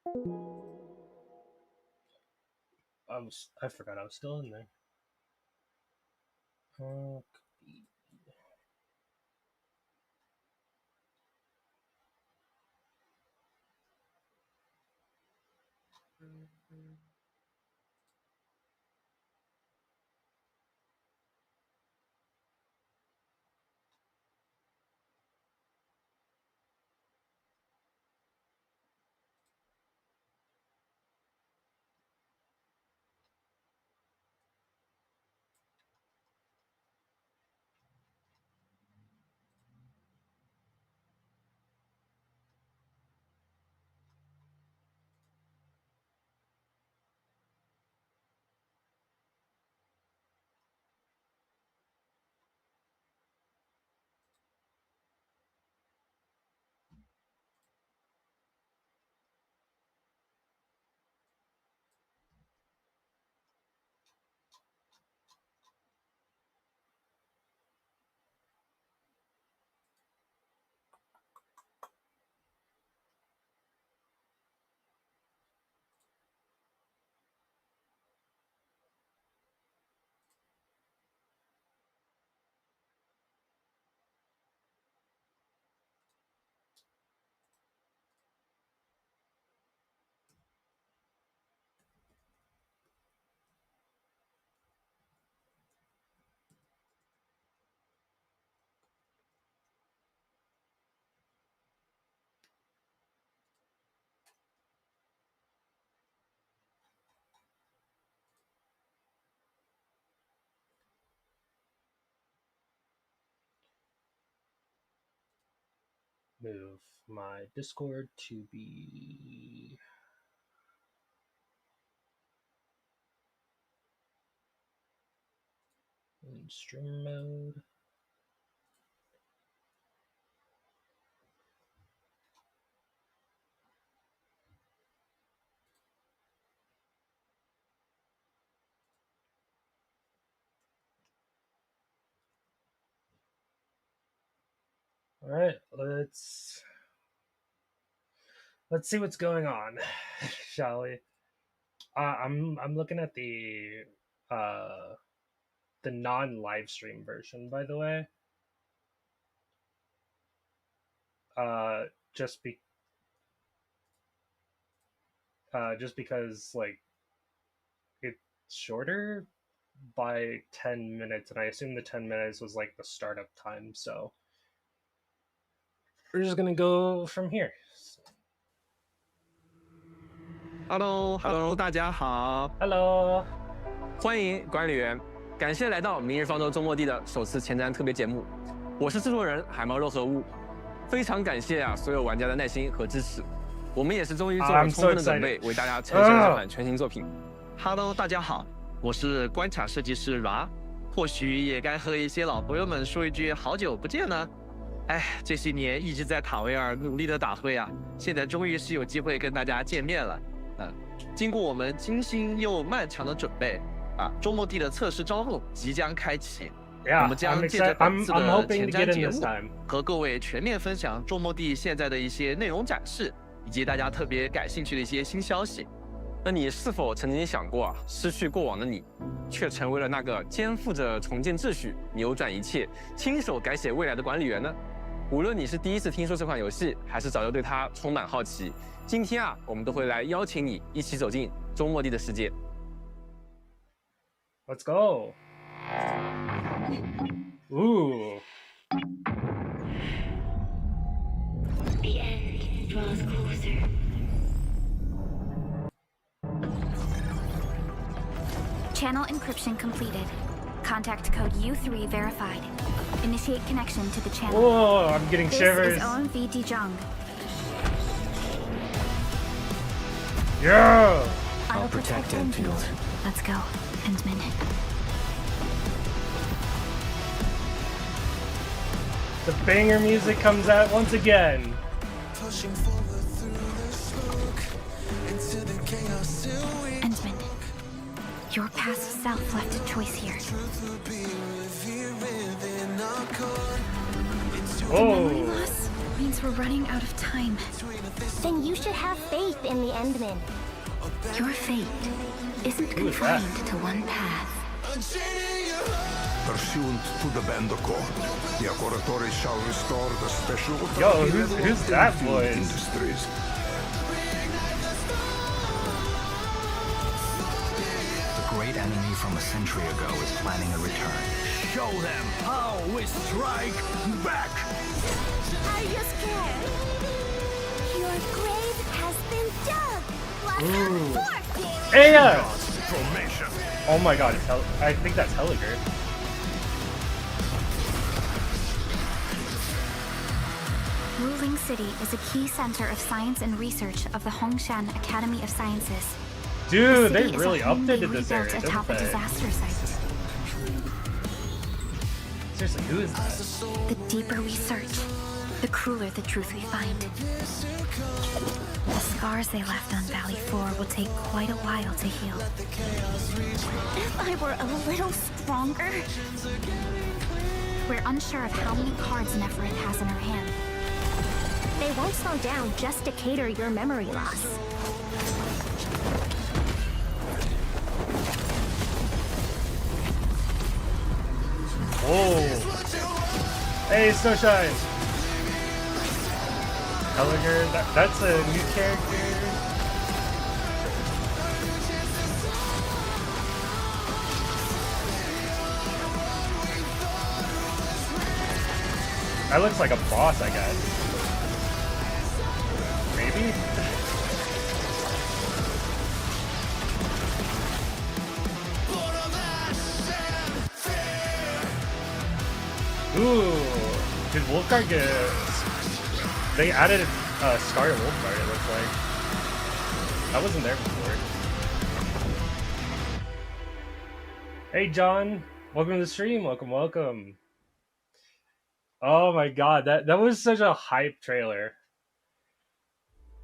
I forgot I was still in there. Move my Discord to be in stream mode. All right, let's see what's going on, shall we? I'm looking at the non-live stream version, by the way. Just because like it's shorter by 10 minutes, and I assume the 10 minutes was like the startup time, so we're just gonna go from here. Hello， 大家好。Hello， 欢迎管理员，感谢来到《明日方舟周末地》的首次前瞻特别节目。我是制作人海猫肉和物，非常感谢所有玩家的耐心和支持。我们也是终于做了充分的准备，为大家呈现这款全新作品。Hello， 大家好，我是关卡设计师 Ra， 或许也该和一些老朋友们说一句好久不见呢。这些年一直在塔维尔努力的打灰啊，现在终于是有机会跟大家见面了。经过我们精心又漫长的准备周末地的测试招募即将开启。我们将借着本次的前瞻节目，和各位全面分享周末地现在的一些内容展示，以及大家特别感兴趣的一些新消息。那你是否曾经想过失去过往的你，却成为了那个肩负着重建秩序、扭转一切、亲手改写未来的管理员呢？无论你是第一次听说这款游戏，还是早就对它充满好奇，今天我们都会来邀请你一起走进周末地的世界。Let's go. Ooh. The end draws closer. Channel encryption completed. Contact code U3 verified. Initiate connection to the channel. Whoa, I'm getting shivers. This is OMV Dijong. Yeah! I'll protect Enfield. Let's go, Endman. The banger music comes out once again. Endman, your past self left a choice here. Oh. Memory loss means means we're running out of time. Then you should have faith in the Endmen. Your fate isn't confined to one path. Pursuant to the Band Accord, the Accordatore shall restore the special Yo, authority who's level of that Endfield voice? Industries. The great enemy from a century ago is planning a return. Show them how we strike back! Are you scared? Your grave has been dug! Let's go forth! Hey, yeah! Formation. Oh my god, it's I think that's Helliger. Wuling City is a key center of science and research of the Hongshan Academy of Sciences. Dude, The they city is really a homemade updated this rebuilt area, didn't atop a they? disaster site. Seriously, who is that? The deeper we search, the crueler the truth we find. The scars they left on Valley 4 will take quite a while to heal. If I were a little stronger... We're unsure of how many cards Neferit has in her hand. They won't slow down just to cater your memory loss. Whoa! Hey, Snowshine! Helliger, that's a new character. That looks like a boss, I guess. Maybe? Ooh, did Wolfguard get... They added Scarlet Wolfguard, it looks like. That wasn't there before. Hey John, welcome to the stream, welcome. Oh my god, that was such a hype trailer.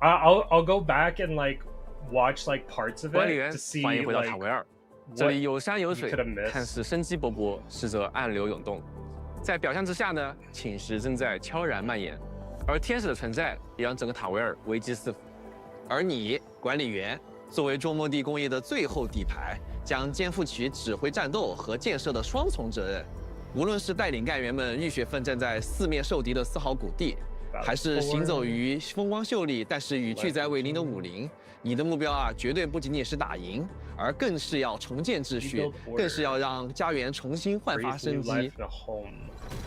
I'll go back and like watch like parts of 管理 it 员 to see 欢迎回到 like 塔维尔，这 what 里有山有 you 水 could have，missed. 看似生机勃勃，实则暗流涌动。在表象之下呢，侵蚀正在悄然蔓延，而天使的存在也让整个塔维尔危机四伏。而你，管理员，作为卓莫地工业的最后底牌，将肩负起指挥战斗和建设的双重责任。无论是带领干员们浴血奋战在四面受敌的丝毫谷地，还是行走于风光秀丽但是与巨灾为邻的武林，你的目标啊，绝对不仅仅是打赢，而更是要重建秩序，更是要让家园重新焕发 breathe 生 new 机 life。in a home.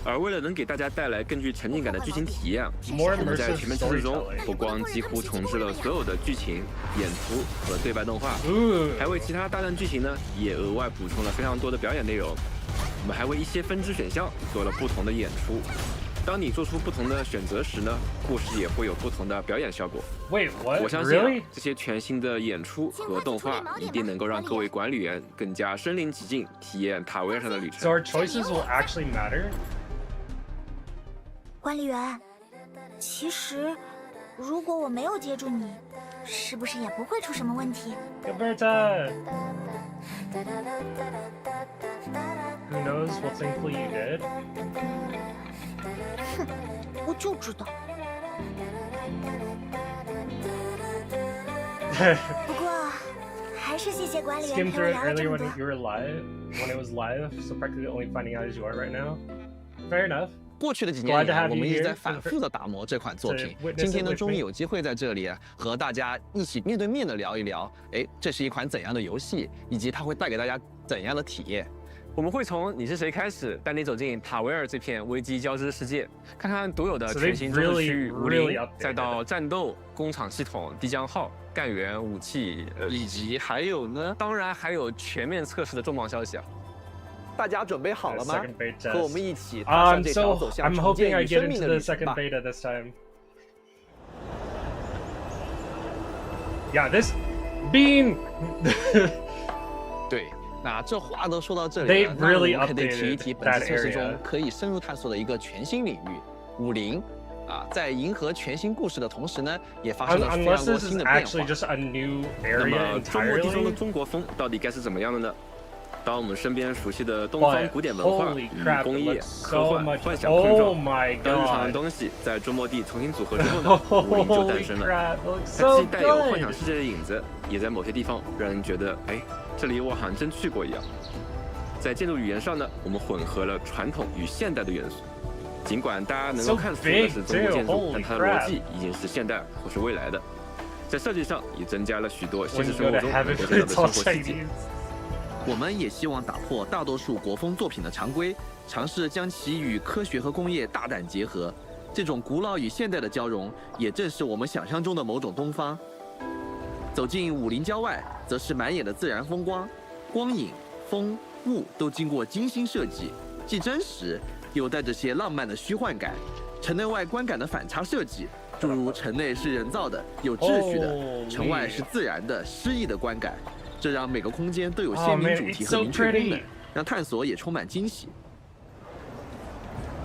而为了能给大家带来更具沉浸感的剧情体验， More 我们在 immersive 全面测试中 storytelling. 不光几乎重置了所有的剧情、演出和对白动画， Ooh. 还为其他大段剧情呢也额外补充了非常多的表演内容。我们还为一些分支选项做了不同的演出。当你做出不同的选择时呢，故事也会有不同的表演效果。 Wait, what? 我相信、啊 Really? 这些全新的演出和动画一定能够让各位管理员更加身临其境，体验塔维尔上的旅 So 程。 our choices will actually matter? 管理员，其实如果我没有接住你，是不是也不会出什么问题？ Gilberta! Who knows? Well, thankfully you did. 我就知道。不过，还是谢谢管理员 Skimmed 陪我 through it 聊了这 earlier 么 when 多。 you were live, when it was live, so practically only finding out as you are right now. Fair enough. 过去的几年 Glad 里 to 啊， have 我 you 们一直 here 在反复的打磨这款作品 to witness。今天 it 呢， with 终于 me. 有机会在这里和大家一起面对面的聊一聊，哎，这是一款怎样的游戏，以及它会带给大家怎样的体验。我们会从你是谁开始，带你走进塔维尔这片危机交织世界，看看独有的 So 全 they've 新中的区域 really, 武 really 林， updated 再到战斗、工厂系统、地将号、干员、武器，以及还有呢，当然还有全面测试的重磅消息啊！大家准备好了吗 Second beta？和我们一起踏上 I'm 这条 so 走向 I'm 重 hoping 建 I 与 get 生命 into 的 the 旅程 second 吧。 beta this time. Yeah, this bean. 对，那这话都说到这 They 里了，那我 really 们可得提一提 updated 本 that 次测试 area. 中可以深入探索的一个全新领域——武林。啊，在迎合全新故事的同时呢，也发生了非 Unless 常多 this 新 is 的变 actually 化。 just a new 那 area 么周末地中的 entirely. 中国风到底该是怎么样的呢？当我们身边熟悉的东方古典文化 Holy 与 crap, 工 it 业、 looks 科 so 幻、 much. 幻想碰 Oh 撞， my 当日常的 god. 东西在周末地重新组合之后呢，无疑就诞 Holy 生了。 crap, it looks 它 so 既带有幻想 good. 世界的影子，也在某些地方让人觉得，哎，这里我好像真去过一样。在建筑语言上呢，我们混合了传统与现代的元素。尽管大家能够 So 看出的 big 是中国建 too, 筑， holy 但它的 crap. 逻辑已经是现代或是未来的。在设计上也增加了许多现 When 实 you 生 go 活 to 中 heaven, 能够见到 it's 的 all 生活细节。 Chinese. 我们也希望打破大多数国风作品的常规，尝试将其与科学和工业大胆结合。这种古老与现代的交融，也正是我们想象中的某种东方。走进武林郊外，则是满眼的自然风光，光影、风、雾都经过精心设计，既真实又带着些浪漫的虚幻感。城内外观感的反差设计，诸如城内是人造的、有秩序的，城外是自然的、诗意的观感。这让每个空间都有 Oh 鲜明 man, 主题 it's 和 so 明确功能 pretty.，让探索也充满惊喜。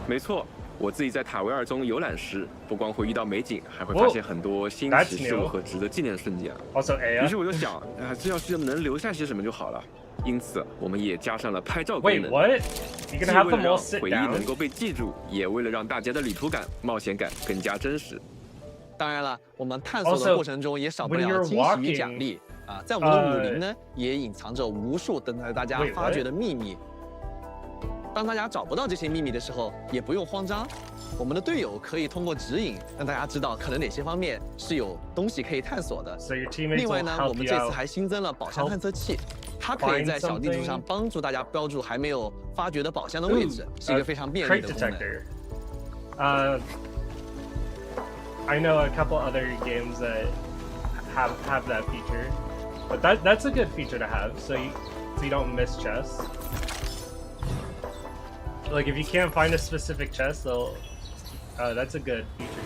没错，我自己在塔维尔中游览时，不光会遇到美景，还会发 Whoa, 现很多新 that's 奇事 new. 物和值得纪念的瞬间。 Also, 于 Aya. 是我就想，这要是能留下些什么就好了。因此，我们也加上了拍照功 Wait, 能。 what? You're 既 gonna have 为了 them 让 all sit 回忆能 down? 够被记住，也为了让大家的旅途感、冒险感更加真实。当然了，我们探索 Also, 的过程中也少不 when 了 you're 惊喜与 walking, 奖励啊。在我们的武林呢，也隐藏着无数等待大家 Wait, 发掘的秘密。当大家找不到这些秘密的时候，也不用慌张，我们的队友可以通过指引让大家知道可能哪些方面是有东西可以探索的。 So your teammates 另外 will 呢，我 help 们 you 这次 out. 还新增了宝箱探测器，它可以 find 在小地图 something. 上帮助大家标注还没有发掘的宝箱的位置，是一个非常便利 Crate 的功能。 detector. I know a couple other games that have that feature, but that's a good feature to have, so you don't miss chests. Like if you can't find a specific chest, that's a good feature.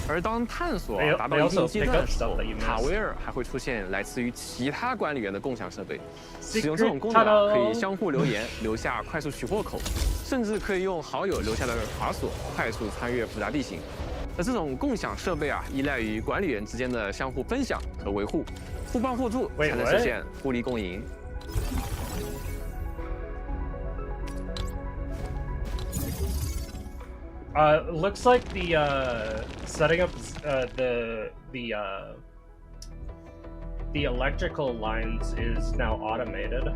而当探索 They- 达到 they 一定 also 阶 pick 段 up 的时 stuff 候 that you，missed. 塔维尔还会出现来自于其他管理员的共享设备。使 Secret 用这种功能啊 tunnel 可以相互留言，留下快速取货口，甚至可以用好友留下的滑索快速穿越复杂地形。而这种共享设备啊，依赖于管理员之间的相互分享和维护，互帮互助 Wait, 才能 what? 实现互利共赢。Looks like the setting up the electrical lines is now automated.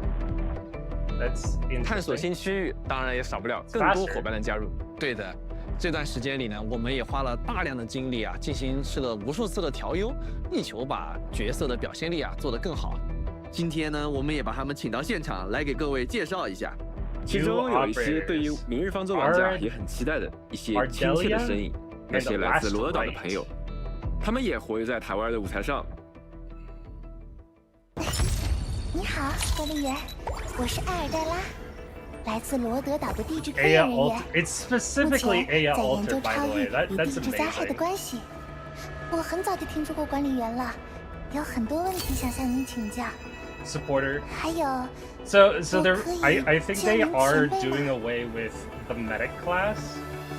That's 探索 interesting. 新区域，当然也少不了更多伙伴的加入。对的，这段时间里呢，我们也花了大量的精力啊，进行了无数次的调优，力求把角色的表现力啊做得更好。今天呢，我们也把他们请到现场来给各位介绍一下。其中有一些对于明日方舟玩家也很期待的一些亲切的身影，那些来自罗德岛的朋友，他们也活跃在塔维尔的舞台上。你好，管理员，我是艾尔黛拉，来自罗德岛的地质科 Aya 研人员。 It's 目 specifically 前在 Aya 研 Alter, 究 by 超 the 越 way. 与 That's 地质灾害的 amazing. 关系。我很早就听说过管理员了，有很多问题想向您请教。 Supporter. 还有， So they're I think they Can you are explain doing that? away with the medic class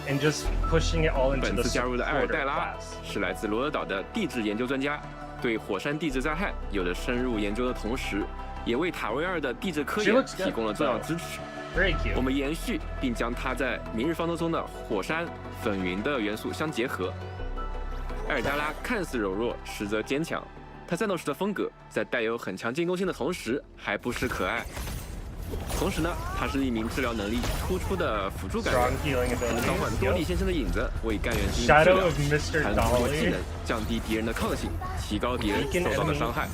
and just pushing it all into 本 the 次加入的艾尔 supporter 黛拉 class. 是来自罗德岛的地质研究专家，对火山地质灾害有着深入研究的同时，也为塔维尔的地质科 She 研 looks good, 提供了重要支持。 Very 我 cute. 们延续并将它在明日方舟中的火山、粉云的元素相结合。艾尔黛拉看似柔弱，实则坚强。她战斗时的风格，在带有很强进攻性的同时，还不失可爱。同时呢，她是一名治疗能力突出的辅助感 Strong 人， healing 能召唤 abilities. 多利 Yep. 先生的影子，为干员进行治 Shadow 疗， of Mr. 还能通过技 Dolly. 能降低敌人的抗性，提高敌人 Weaken 受到的 enemy. 伤害。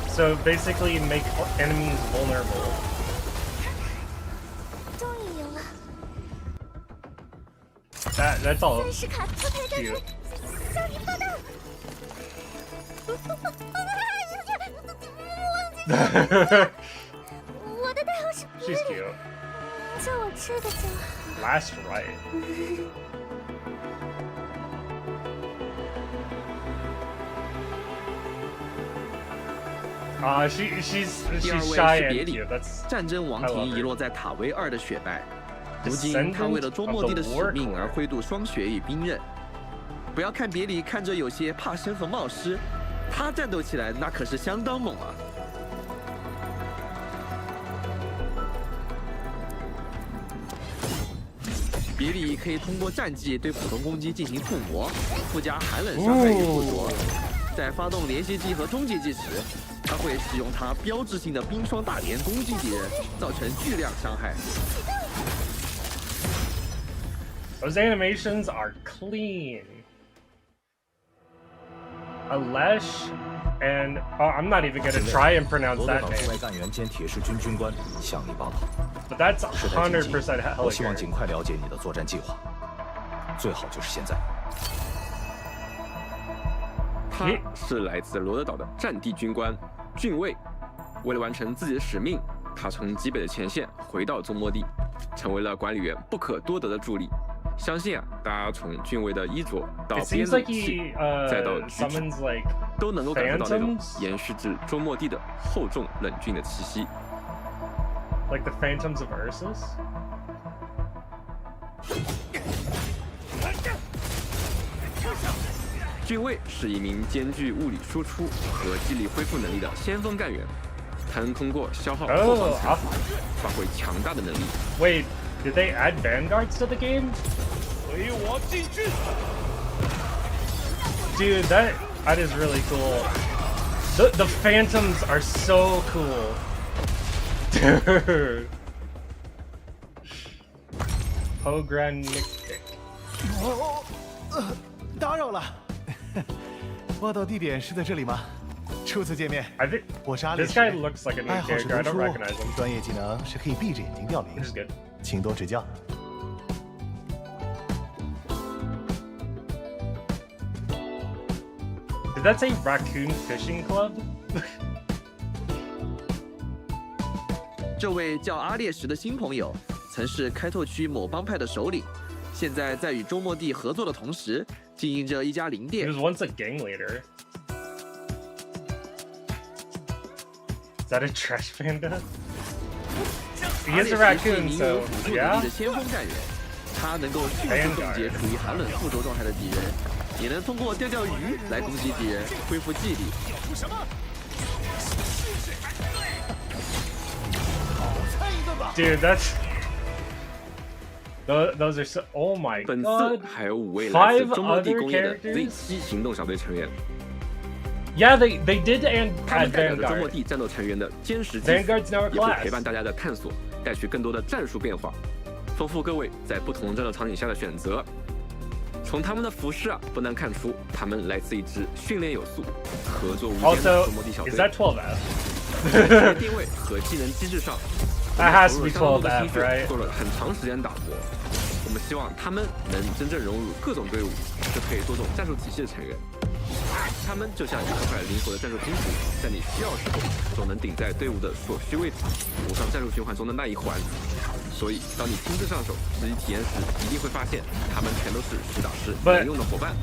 So basically make enemies vulnerable. 终于赢了！ That's all 战士卡特台战 cute. 向你报道。我的代号是 She's cute. 叫我这个就好。 Last right. She's 第二位 shy 是 and 别离 cute. That's 战争王 I love 庭 her. 遗落在塔维尔的雪白，如今他为了捉莫蒂的使命而挥动霜雪与冰刃。不要看别离看着有些怕生和冒失，他战斗起来那可是相当猛啊！别离可以通过战技对普通攻击进行附魔，附加寒冷伤害与附着。在发动连续技和终结技时，它会使用它标志性的冰霜大连攻击敌人，造成巨量伤害。 Those animations are clean. Alesh and I'm not even gonna try and pronounce 罗德 that 岛驻 name, 外干员兼铁士军军官向你报告。 but that's 事态紧急， 100% 我希望 Heliger. 尽快了解你的作战计划，最好就是现在。他是来自罗德岛的战地军官俊卫，为了完成自己的使命，他从极北的前线回到周末地，成为了管理员不可多得的助力。相信啊，大家从俊卫的衣着到 It 编 seems 的 like 武器， he 再到举止， summons like 都能够感受到那种 phantoms? 延续至周末地的厚重冷峻的气息。 the phantoms of Ursus. 俊卫是一名兼具物理输出和肌力恢复能力的先锋干员，他能通过消耗后方残符发挥强大的能力。 Wait, did they add vanguards to the game? Dude, that is really cool. The phantoms are so cool. Dude. Pogranic. 打扰了。报道地点是在这里吗？初次见面， I think 我是阿里 this 什 guy looks like a new 爱好是 character. I 读 don't 书 recognize him, 专业技能是可以闭着眼睛调 which 灵， is good. 请多指教。 Did that say Raccoon Fishing Club? 这位叫阿列什的新朋友，曾是开拓区某帮派的首领，现在在与周末地合作的同时，经营着一家灵 He 店。 was once a gang leader. Is that a trash panda? He 阿 is 列 a 什是一 raccoon, 名有 so 辅助能 yeah. 力的先锋干员，他能够迅速冻结处于寒冷附着状态的敌人，也能通过钓鱼来攻击敌人，恢复记忆。 Dude, that's those are so. Oh my 本次 god! 还有5位来自 5周末地 other 工业的 characters? Z7行动小队成员， Yeah, they did and 他 add 们代表着周末 Vanguard. 地战斗成员的坚实基 Vanguard's now a 也会陪 class. 伴大家的探索，带去更多的战术变化，丰富各位在不同战斗场景下的选择。从他们的服饰啊，不难看出他们来自一支训练有素、合作无间的 Also, 周末地小 is 队。 that 12F? 在定位和技能机制上， That has 我 to 们 be 投入相当多的 12F, 心血， right? 做了很长时间打磨。我们希望他们能真正融入各种队伍，适配多种战术体系的成员。他们就像一块块灵活的战术拼图，在你需要时候，总能顶在队伍的所需位置，补上战术循环中的那一环。所以，当你亲自上手实际体验时，一定会发现他们全都是实打实能用的伙伴，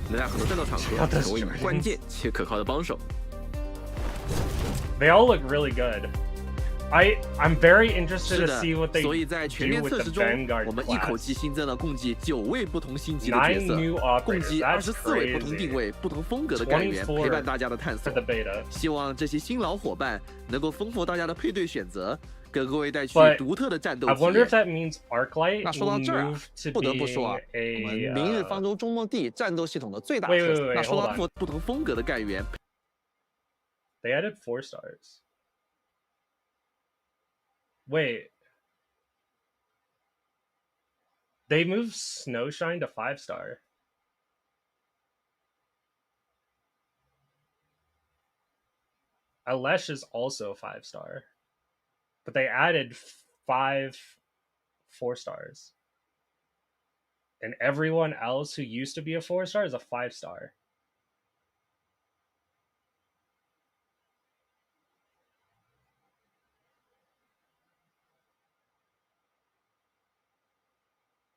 能在很多战斗场合成为你关键且可靠的帮手。 They all look really good. I'm very interested 是 to 的 see what，they 所以在全 do 面 with 测 the 试中， Vanguard 我们一口气 class. 新增了共计9位不同星级的角 9 new 色，共 operators. 计 That's 24位不同 crazy. 定位、不同风格的干员， 24陪伴大家的探 For 索 the。beta. 希望这些新老伙伴能够丰富大家的配对选择，给各位带去 But 独特的战斗 I 体 wonder 验 if。that means Arklight 那说到 will 这儿啊 move to 不得不 being 说啊，我 a 们明日方舟周末地战斗系统的最大特 wait, 色。 wait, wait, 那说 hold 到 on. 不同风格的干员， They added 4 stars. Wait. They moved Snowshine to 5-star. Alesh is also 5-star. But they added 5 4-stars. And everyone else who used to be a 4-star is a 5-star.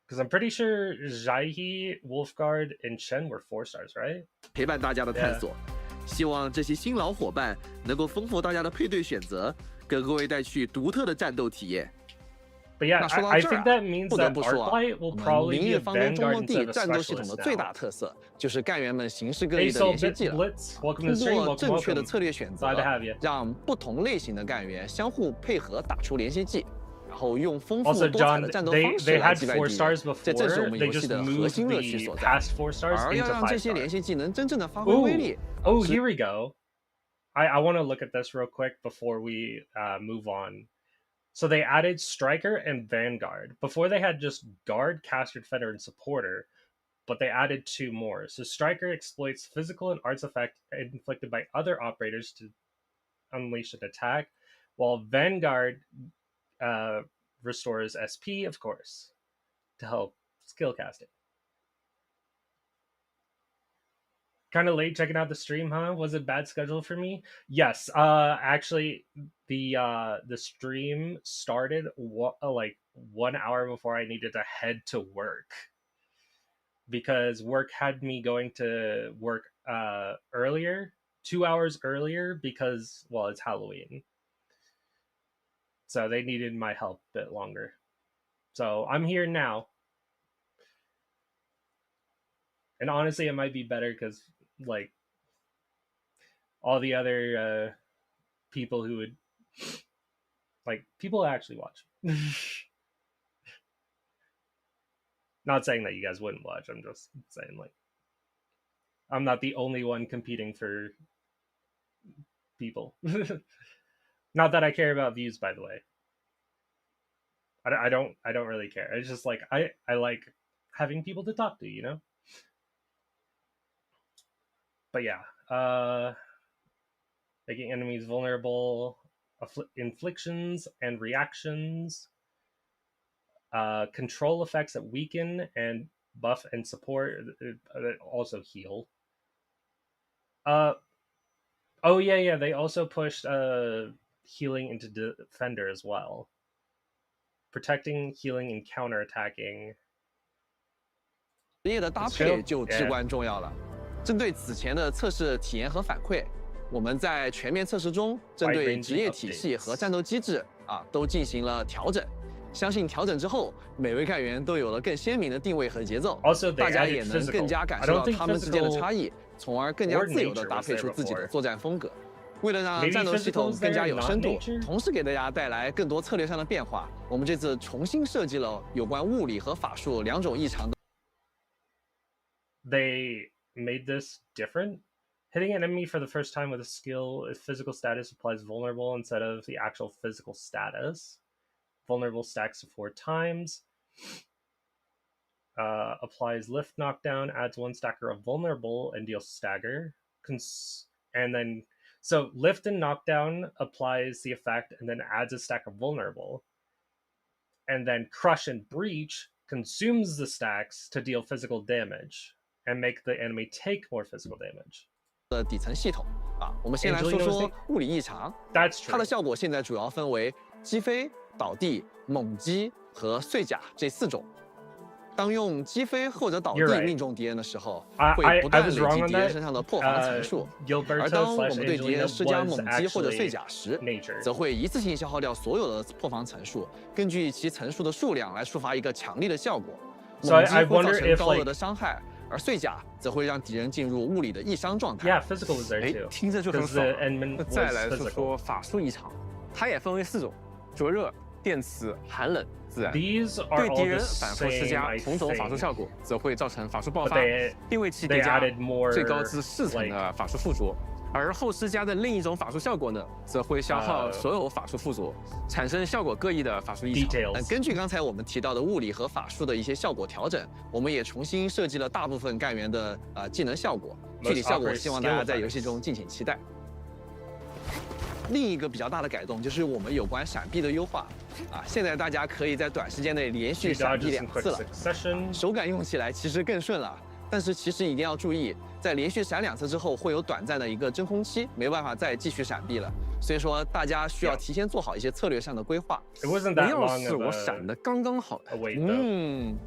Because I'm pretty sure Jaihi, Wolfguard, and Shen were 4-stars, right? 陪伴大家的探索。希望这些新老伙伴能够丰富大家的配对选择，给各位带去独特的战斗体验。 But yeah, 那说到 I 这儿 think 啊 that means 不得 that 不说啊， Arklight 我 will 们 probably 明 be 日 a 方舟周 Vanguard 末 instead 地 of a 战斗系统的 specialist 最 now. 大特色，就是干员们行事各 Hey, 异的 so 连续技 Bit 了。 Blitz, welcome to 通 the stream. 过 Welcome, 正确的 welcome. 策略选择 Glad to have you.，让不同类型的干员相互配合打出连续技，然后用丰富 Also, 多彩 John, 的战斗 they 方式 they 来 had 击败 4敌 stars 人，这正是我 before. 们 They 游戏 just 的核 moved 心乐趣 the 所在。 past 4 stars 而要 into 让这 5 些连 stars. 续技能真正的发挥威力， Oh, here we go. I want to look at this real quick before we move on. So they added Striker and Vanguard. Before they had just Guard, Caster, Defender, and Supporter, but they added 2 more. So Striker exploits physical and arts effect inflicted by other operators to unleash an attack, while Vanguard restores SP, of course, to help skill casting. Kind of late checking out the stream, huh? Was it bad schedule for me? Yes. Actually, the stream started like 1 hour before I needed to head to work, because work had me going to work earlier, 2 hours earlier, because, well, it's Halloween. So they needed my help a bit longer. So I'm here now. And honestly, it might be better because, like, all the other people who would, like, people actually watch. Not saying that you guys wouldn't watch. I'm just saying, like, I'm not the only one competing for people. Not that I care about views, by the way. I don't really care. It's just like I like having people to talk to, you know? But yeah, making enemies vulnerable, inflictions and reactions, control effects that weaken and buff and support, that also heal. Oh yeah, they also pushed healing into defender as well. Protecting, healing, and counterattacking. 职业的搭配就至关重要了。针对此前的测试体验和反馈，我们在全面测试中针对职业体系和战斗机制都进行了调整。相信调整之后，每位干员都有了更鲜明的定位和节奏，大家也能更加感受到他们之间的差异，从而更加自由地搭配出自己的作战风格。 为了让战斗系统更加有深度，同时给大家带来更多策略上的变化，我们这次重新设计了有关物理和法术2种异常的。They made this different. Hitting an enemy for the first time with a skill, if physical status applies vulnerable instead of the actual physical status. Vulnerable stacks to 4 times. Applies lift knockdown, adds 1 stacker of vulnerable, and deals stagger. And then. So lift and knockdown applies the effect and then adds a stack of vulnerable. And then crush and breach consumes the stacks to deal physical damage and make the enemy take more physical damage. 的底层系统我们先来说说物理异常。它的效果现在主要分为击飞、倒地、猛击和碎甲这4种。 当用击飞或者倒地命中敌人的时候，会不断累积敌人身上的破防层数；而当我们对敌人施加猛击或者碎甲时，则会一次性消耗掉所有的破防层数，根据其层数的数量来触发一个强力的效果。猛击会造成高额的伤害，而碎甲则会让敌人进入物理的易伤状态。physical was there too. 听着就很爽。那再来说说法术异常，它也分为4种：灼热、电磁、寒冷。 对敌人反复施加同种法术效果，则会造成法术爆发，并为其叠加最高至4层的法术附着。而后施加的另一种法术效果呢，则会消耗所有法术附着，产生效果各异的法术异常。根据刚才我们提到的物理和法术的一些效果调整，我们也重新设计了大部分干员的技能效果。具体效果希望大家在游戏中敬请期待。 另一个比较大的改动就是我们有关闪避的优化现在大家可以在短时间内连续闪避2次了，手感用起来其实更顺了。但是其实一定要注意，在连续闪2次之后，会有短暂的一个真空期，没办法再继续闪避了。所以说大家需要提前做好一些策略上的规划。要是我闪的刚刚好，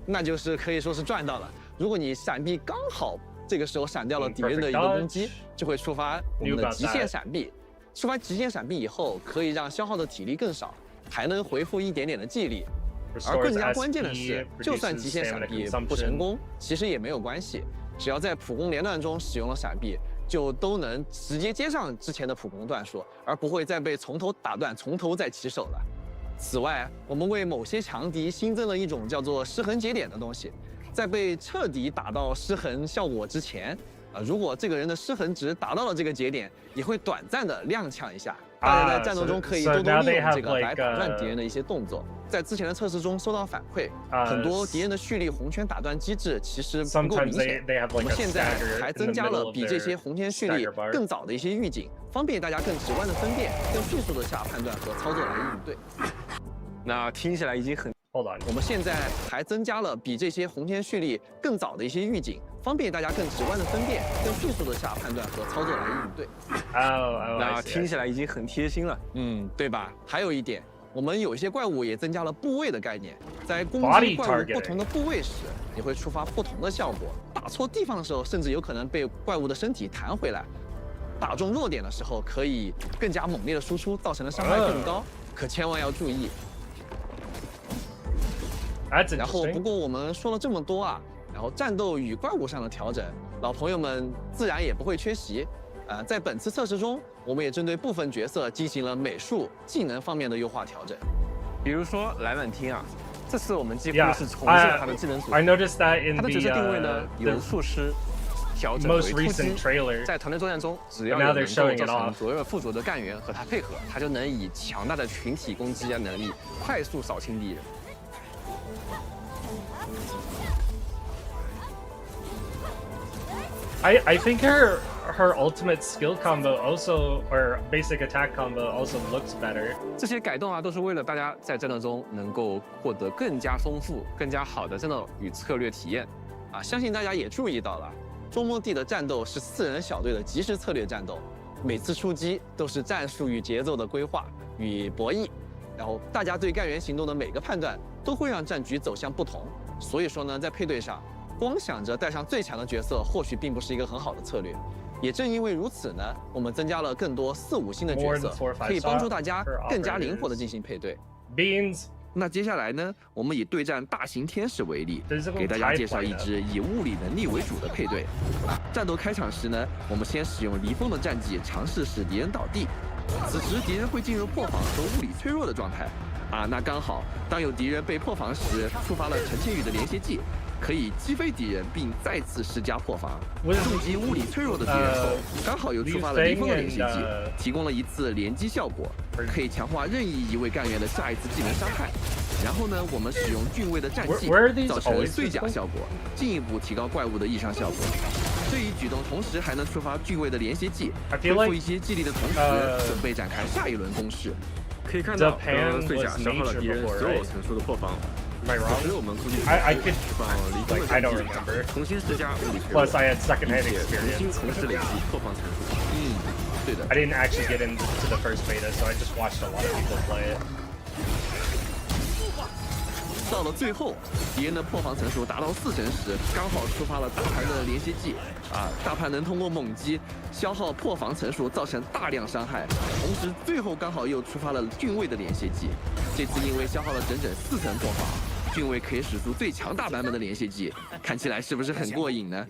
那就是可以说是赚到了。如果你闪避刚好，这个时候闪掉了敌人的一个攻击，就会触发我们的极限闪避。 触发极限闪避以后，可以让消耗的体力更少，还能回复一点点的记忆力。而更加关键的是，就算极限闪避不成功，其实也没有关系，只要在普攻连段中使用了闪避，就都能直接接上之前的普攻段数，而不会再被从头打断，从头再起手了。此外，我们为某些强敌新增了一种叫做失衡节点的东西，在被彻底打到失衡效果之前，如果这个人的失衡值达到了这个节点，也会短暂的踉跄一下。大家在战斗中可以多多利用这个来打断敌人的一些动作。在之前的测试中收到反馈，很多敌人的蓄力红圈打断机制其实不够明显。我们现在还增加了比这些红圈蓄力更早的一些预警，方便大家更直观的分辨、更迅速的下判断和操作来应对。那听起来已经很。我们现在还增加了比这些红圈蓄力更早的一些预警，方便大家更直观的分辨、更迅速的下判断和操作来应对。那听起来已经很贴心了，对吧？还有一点，我们有一些怪物也增加了部位的概念，在攻击怪物不同的部位时，你会触发不同的效果。打错地方的时候，甚至有可能被怪物的身体弹回来；打中弱点的时候，可以更加猛烈的输出，造成的伤害更高。可千万要注意。然后，不过我们说了这么多啊，然后战斗与怪物上的调整，老朋友们自然也不会缺席。在本次测试中，我们也针对部分角色进行了美术、技能方面的优化调整。比如说莱万汀啊，这次我们几乎是重现了他的技能组合。I noticed that in 他的角色定位呢，由术师调整为突击。在团队作战中，只要有能够造成左右附着的干员和他配合，他就能以强大的群体攻击能力快速扫清敌人。I think her ultimate skill combo also, or basic attack combo also looks better. 这些改动啊，都是为了大家在战斗中能够获得更加丰富、更加好的战斗与策略体验。相信大家也注意到了，周末地的战斗是4人小队的即时策略战斗，每次出击都是战术与节奏的规划与博弈，然后大家对干员行动的每个判断都会让战局走向不同。所以说呢，在配对上，光想着带上最强的角色，或许并不是一个很好的策略。也正因为如此呢，我们增加了更多4、5星的角色，可以帮助大家更加灵活地进行配对。那接下来呢，我们以对战大型天使为例，给大家介绍一支以物理能力为主的配对。战斗开场时呢，我们先使用离风的战技尝试使敌人倒地，此时敌人会进入破防和物理脆弱的状态。那刚好，当有敌人被破防时，触发了陈千羽的连携技，可以击飞敌人并再次施加破防。重击物理脆弱的敌人后，刚好又触发了离风的连携技，提供了一次连击效果，可以强化任意一位干员的下一次技能伤害。然后呢，我们使用俊位的战技，造成碎甲效果，进一步提高怪物的易伤效果。这一举动同时还能触发俊位的连携技，恢复一些技力的同时，准备展开下一轮攻势。可以看到，碎甲消耗了敌人所有层数的破防。此时我们估计放离风的战技，重新施加物理脆弱，重新从事累积破防层数。对的。I didn't actually get into the first beta, so I just watched a lot of people play it. 到了最后，敌人的破防层数达到4成时，刚好触发了大盘的连携技。大盘能通过猛击消耗破防层数，造成大量伤害。同时，最后刚好又触发了俊位的连携技。这次因为消耗了整整4层破防，俊位可以使出最强大版本的连携技，看起来是不是很过瘾呢？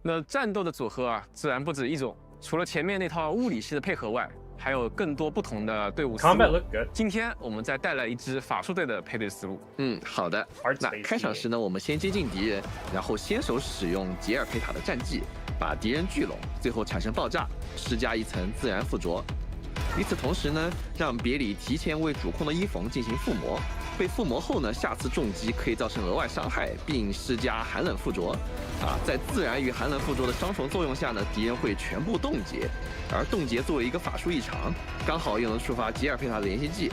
那战斗的组合啊，自然不止一种，除了前面那套物理系的配合外，还有更多不同的队伍思路。今天我们再带来一支法术队的配对思路。好的。那开场时呢，我们先接近敌人，然后先手使用杰尔佩塔的战技，把敌人聚拢，最后产生爆炸，施加一层自然附着。与此同时呢，让别里提前为主控的伊冯进行附魔。被附魔后呢，下次重击可以造成额外伤害，并施加寒冷附着。在自然与寒冷附着的双重作用下呢，敌人会全部冻结，而冻结作为一个法术异常，刚好又能触发吉尔佩塔的连携技。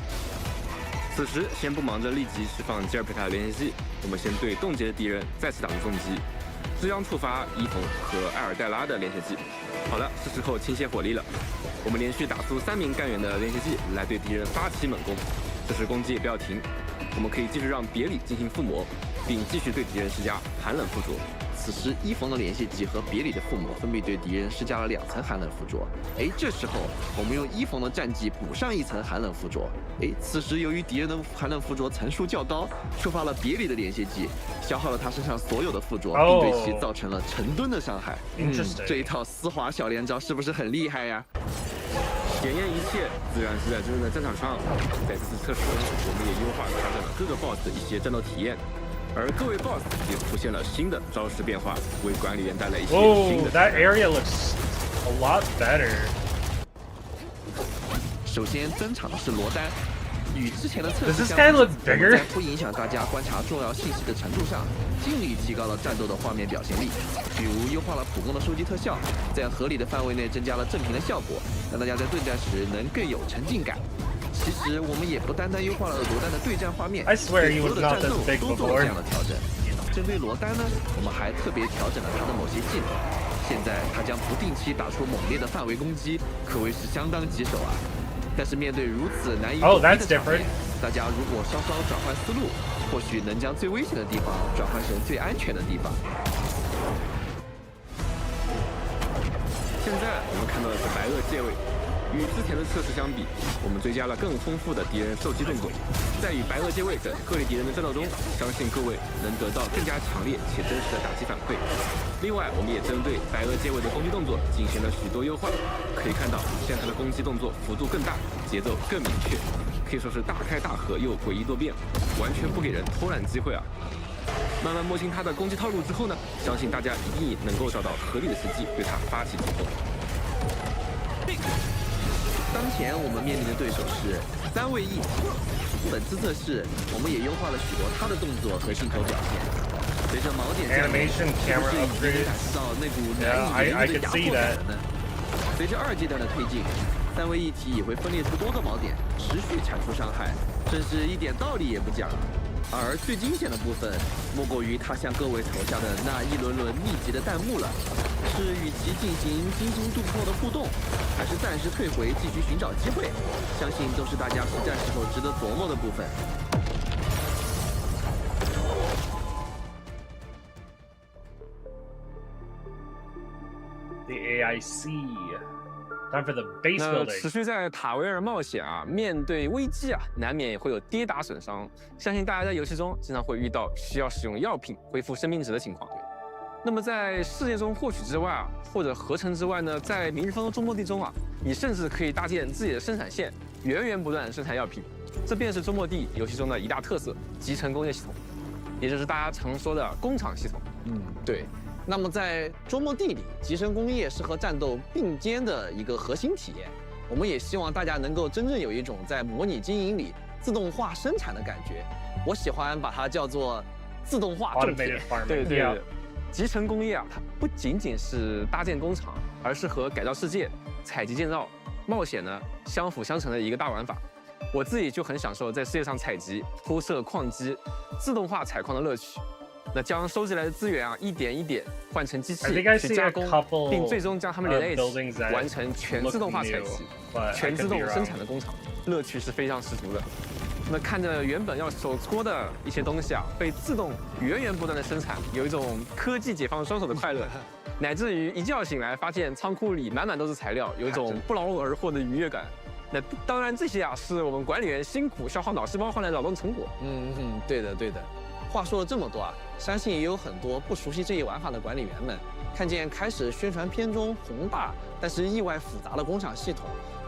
此时先不忙着立即释放吉尔佩塔的连携技，我们先对冻结的敌人再次打出重击，这将触发伊冯和埃尔黛拉的连携技。好了，是时候倾泻火力了。我们连续打出3名干员的连携技来对敌人发起猛攻，这时攻击也不要停，我们可以继续让别里进行附魔，并继续对敌人施加寒冷附着。此时伊冯的连携技和别里的附魔分别对敌人施加了2层寒冷附着。这时候我们用伊冯的战技补上1层寒冷附着。此时由于敌人的寒冷附着层数较高，触发了别里的连携技，消耗了他身上所有的附着，并对其造成了成吨的伤害。这一套丝滑小连招是不是很厉害呀？检验一切自然是在真正的战场上。在这次测试中，我们也优化调整了各个 BOSS 的一些战斗体验，而各位 BOSS 也出现了新的招式变化，为管理员带来一些新的。That area looks a lot better. 首先登场的是罗丹，与之前的测 Does 试 this 相 guy 比， look 我们 bigger? 在不影响大家观察重要信息的程度上，尽力提高了战斗的画面表现力。比如优化了普攻的收集特效，在合理的范围内增加了正屏的效果，让大家在对战时能更有沉浸感。其实我们也不单单优化了罗丹的对战画面， I swear he 所有 was 的 not 战斗 this big 都做了这 before. 样的调整。针对罗丹呢，我们还特别调整了他的某些技能。现在他将不定期打出猛烈的范围攻击，可谓是相当棘手啊。但是面对如此难以躲避的场面，大家如果稍稍转换思路，或许能将最危险的地方转换成最安全的地方。现在我们看到的是白垩借位，与之前的测试相比，我们追加了更丰富的敌人受击动作。在与白垩借位等各类敌人的战斗中，相信各位能得到更加强烈且真实的打击反馈。另外，我们也针对白垩借位的攻击动作进行了许多优化。可以看到，现在他的攻击动作幅度更大，节奏更明确，可以说是大开大合又诡异多变，完全不给人偷懒机会啊！慢慢摸清他的攻击套路之后呢，相信大家一定能够找到合理的时机对他发起进攻。当前我们面临的对手是3位一体。本次测试，我们也优化了许多他的动作和镜头表现。随着锚点降临，是不是已经感受到那股难以言喻的压迫感了呢？随着2阶段的推进，3位一体也会分裂出多个锚点，持续产出伤害，真是一点道理也不讲。而最惊险的部分，莫过于他向各位投下的那一轮轮密集的弹幕了。是与其进行惊心动魄的互动，还是暂时退回继续寻找机会？相信都是大家实战时候值得琢磨的部分。The AIC. Time for the base 那 building. 持续在塔维尔冒险啊，面对危机啊，难免也会有跌打损伤。相信大家在游戏中经常会遇到需要使用药品恢复生命值的情况。那么在世界中获取之外啊，或者合成之外呢，在明日方舟周末地中啊，你甚至可以搭建自己的生产线，源源不断地生产药品。这便是周末地游戏中的一大特色——集成工业系统，也就是大家常说的工厂系统。对。那么在周末地里，集成工业是和战斗并肩的一个核心体验。我们也希望大家能够真正有一种在模拟经营里自动化生产的感觉。我喜欢把它叫做自动化种田。对。集成工业啊，它不仅仅是搭建工厂，而是和改造世界、采集建造、冒险呢相辅相成的一个大玩法。我自己就很享受在世界上采集、铺设矿机、自动化采矿的乐趣。那将收集来的资源啊，一点一点换成机器去加工，并最终将它们连在一起，完成全自动化采集、全自动生产的工厂，乐趣是非常十足的。那看着原本要手搓的一些东西啊，被自动源源不断的生产，有一种科技解放双手的快乐，乃至于一觉醒来发现仓库里满满都是材料，有一种不劳而获的愉悦感。那当然，这些啊是我们管理员辛苦消耗脑细胞换来的劳动成果。对的。话说了这么多啊，相信也有很多不熟悉这一玩法的管理员们，看见开始宣传片中宏大但是意外复杂的工厂系统，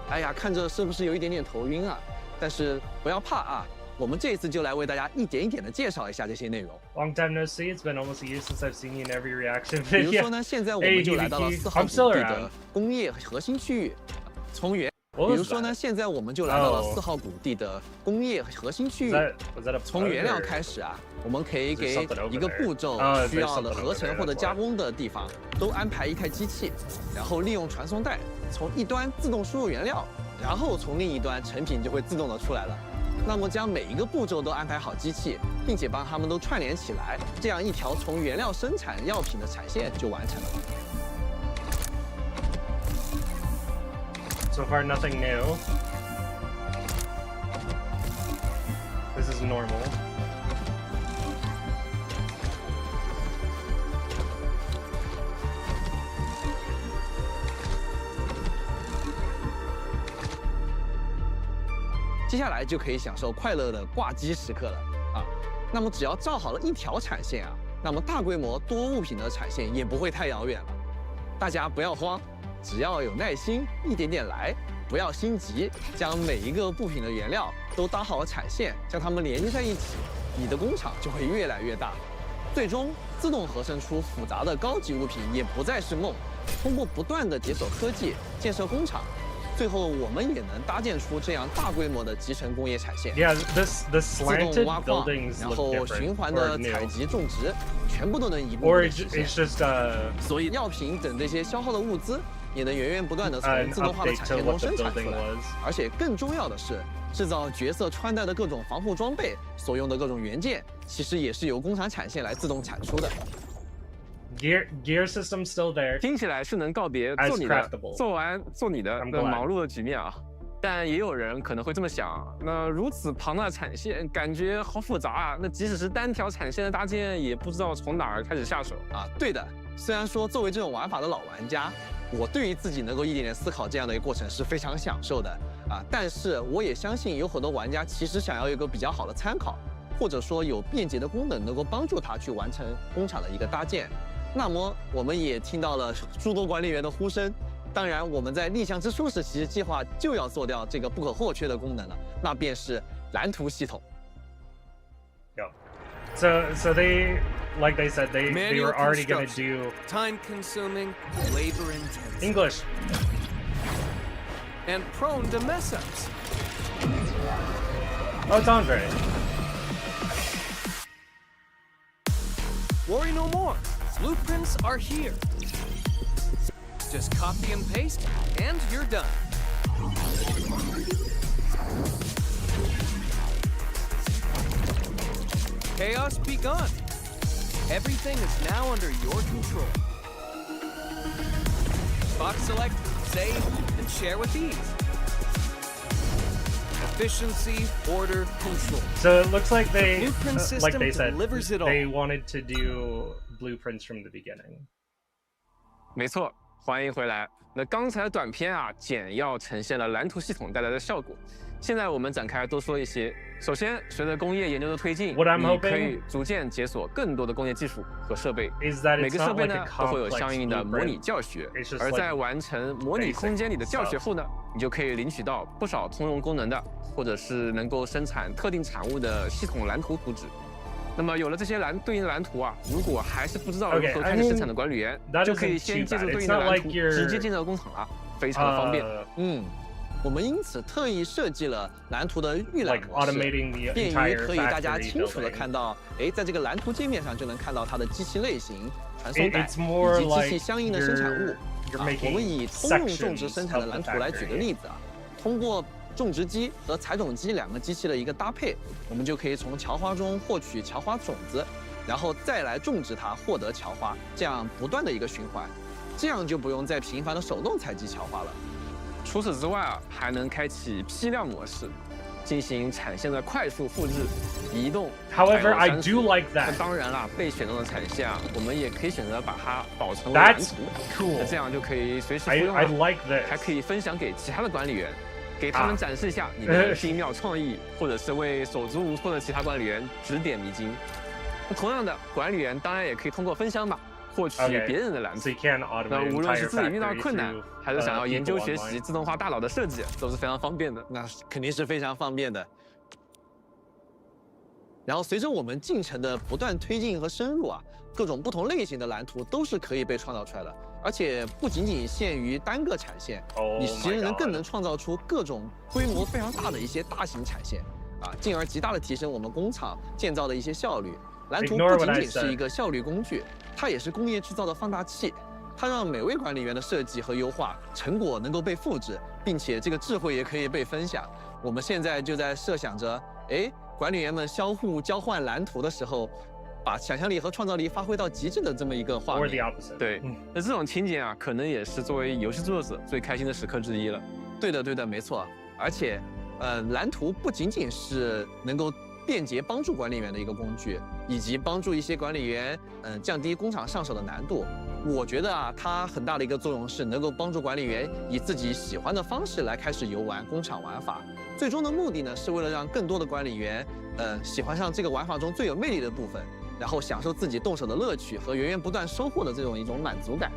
哎呀，看着是不是有一点点头晕啊？但是不要怕啊，我们这一次就来为大家一点一点的介绍一下这些内容。Long time no see. It's been almost a year since I've seen you in every reaction 比如说呢，现在我们就来到了4号谷地的工业核心区域，比如说呢，现在我们就来到了4号谷地的工业核心区域。从原料开始啊，我们可以给一个步骤需要的合成或者加工的地方都安排一台机器，然后利用传送带从一端自动输入原料，然后从另一端成品就会自动的出来了。那么将每一个步骤都安排好机器，并且帮它们都串联起来，这样一条从原料生产药品的产线就完成了。So far, nothing new. This is normal. 接下来就可以享受快乐的挂机时刻了啊！那么只要造好了一条产线啊，那么大规模多物品的产线也不会太遥远了。大家不要慌，只要有耐心，一点点来，不要心急，将每一个部品的原料都搭好产线，将它们连接在一起，你的工厂就会越来越大。最终，自动合成出复杂的高级物品也不再是梦。通过不断的解锁科技，建设工厂，最后我们也能搭建出这样大规模的集成工业产线。Yeah, the 自动 slanted 挖矿， buildings 然 look 后 different. 循环 Or 的 new. 采集种植，全部都能一步步 Or 地 it's 实现。 it's just 所以药品等这些消耗的物资，也能源源不断的从 an 自动化的 update 产 to 线中 what the 生产出 building 来。 was. 而且更重要的是，制造角色穿戴的各种防护装备所用的各种元件，其实也是由工厂产线来自动产出的。 Gear system still there. 听起来是能告别 As 做你的 craftable. 做完做你的 I'm 的 glad. 忙碌的局面啊。但也有人可能会这么想，那如此庞大的产线，感觉好复杂啊。那即使是单条产线的搭建，也不知道从哪儿开始下手啊。对的，虽然说作为这种玩法的老玩家，我对于自己能够一点点思考这样的一个过程是非常享受的啊。但是我也相信有很多玩家其实想要一个比较好的参考，或者说有便捷的功能能够帮助他去完成工厂的一个搭建。那么我们也听到了诸多管理员的呼声。 当然，我们在逆向之初时其实计划就要做掉这个不可或缺的功能了，那便是蓝图系统。Yeah. So they, like they said, they were already gonna do time-consuming, labor-intensive, English and prone to mess-ups. Oh, it's Andre. Worry no more. Blueprints are here. Just copy and paste, and you're done. Chaos begun. Everything is now under your control. Box select, save, and share with ease. Efficiency, order, control. So it looks like they, Blueprint like system they said, delivers it all. they wanted to do blueprints from the beginning. 没错，欢迎回来。那刚才的短片啊，简要呈现了蓝图系统带来的效果。现在我们展开多说一些。首先，随着工业研究的推进， What I'm 你可 hoping 以逐渐解锁更多的工业技术和设备。 Is that 每 it's 个设 not 备 like 呢 a 都会有 complex 相应的模拟 blueprint. 教学 It's just，而 like 在完成模拟空间里的教学后呢，你就可以领取到不少通用功能的，或者是能够生产特定产物的系统蓝图图纸。那么有了这些对应的蓝图啊，如果还是不知道如何开始生产的管理员， that 就可以 isn't 先 too 借助 bad. 对 It's 应的 not 蓝 like 图， you're 直接进到工厂了，非常的方便。我们因此特意设计了蓝图的预览 Like 模式， automating the 便于 entire 可以大家 factory 清楚的 building. 看到，在这个蓝图界面上就能看到它的机器类型、传送带 It's more 以及机 like 器相应的生产物。 you're 我 making 们以通用种植 sections 生产的 of 蓝 the 图来举个 factory. 例子啊，通过种植机和采种机两个机器的一个搭配，我们就可以从荞花中获取荞花种子，然后再来种植它，获得荞花，这样不断的一个循环，这样就不用再频繁的手动采集荞花了。除此之外啊，还能开启批量模式，进行产线的快速复制、移动。 However, 还 I 有删除 do like 那 that. 当然啦，被选中的产线啊，我们也可以选择把它保存为蓝 That's 图， cool. 那这样就可以随时复 I 用 I 了， like 还 this. 可以分享给其他的管理员，给他们展示一下你的精妙创意，或者是为手足无措的其他管理员指点迷津。那同样的，管理员当然也可以通过分享码获取 Okay. 别人的蓝图 So。you can 那 automate 无论 entire 是自己遇到 factory 困难 through 还是想要研究 people 学习 online. 自动化大脑的设计，都是非常方便的。那肯定是非常方便的。然后随着我们进程的不断推进和深入啊，各种不同类型的蓝图都是可以被创造出来的，而且不仅仅限于单个产线， Oh 你其 my 实 god. 更能创造出各种规模非常大的一些大型产线啊，进而极大的提升我们工厂建造的一些效率。蓝图 Ignore 不 what 仅 I 仅是 said. 一个效率工具，它也是工业制造的放大器。它让每位管理员的设计和优化成果能够被复制，并且这个智慧也可以被分享。我们现在就在设想着，管理员们相互交换蓝图的时候，把想象力和创造力发挥到极致的这么一个画 Or the 面。 opposite. 对，那这种情景啊，可能也是作为游戏作者最开心的时刻之一了。对的，没错。而且，蓝图不仅仅是能够便捷帮助管理员的一个工具，以及帮助一些管理员，降低工厂上手的难度。我觉得啊，它很大的一个作用是能够帮助管理员以自己喜欢的方式来开始游玩工厂玩法。最终的目的呢，是为了让更多的管理员，喜欢上这个玩法中最有魅力的部分，然后享受自己动手的乐趣和源源不断收获的这种一种满足感。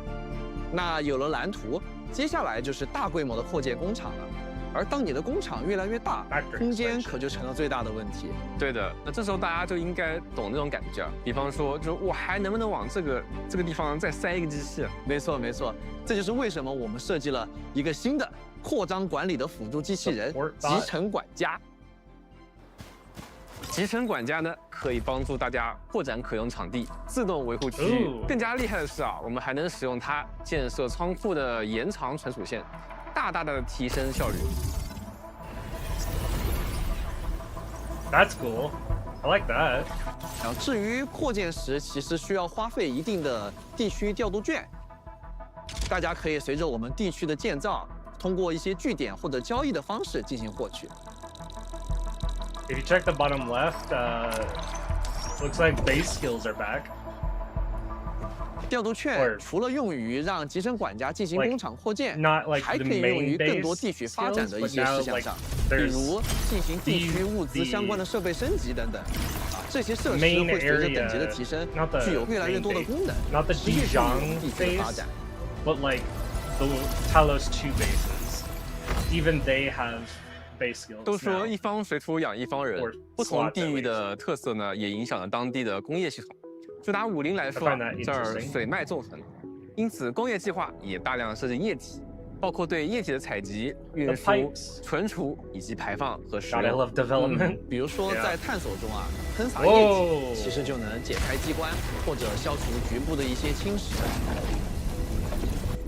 那有了蓝图，接下来就是大规模的扩建工厂了。而当你的工厂越来越大，空间可就成了最大的问题。对的，那这时候大家就应该懂那种感觉，比方说，就我还能不能往这个地方再塞一个机器？没错没错，这就是为什么我们设计了一个新的扩张管理的辅助机器人——集成管家。集成管家呢，可以帮助大家扩展可用场地，自动维护区域。更加厉害的是啊，我们还能使用它建设仓库的延长存储线，大大的提升效率。That's cool. I like that. 然后至于扩建时，其实需要花费一定的地区调度券，大家可以随着我们地区的建造，通过一些据点或者交易的方式进行获取。If you check the bottom left, looks like base skills are back. 调度券除了用于让集成管家进行工厂扩建，还可以用于更多地区发展的一些事项上，比如进行地区物资相关的设备升级等等。这些设施会随着等级的提升，具有越来越多的功能，持续助力地区的发展。But like the Talos 2 bases, even they have base skills. 都说一方水土养一方人，不同地域的特色呢，也影响了当地的工业系统。就拿武林来说，这儿水脉纵横，因此工业计划也大量设计液体，包括对液体的采集、运输、存储以及排放和使用。比如说在探索中啊，喷洒液体其实就能解开机关，或者消除局部的一些侵蚀。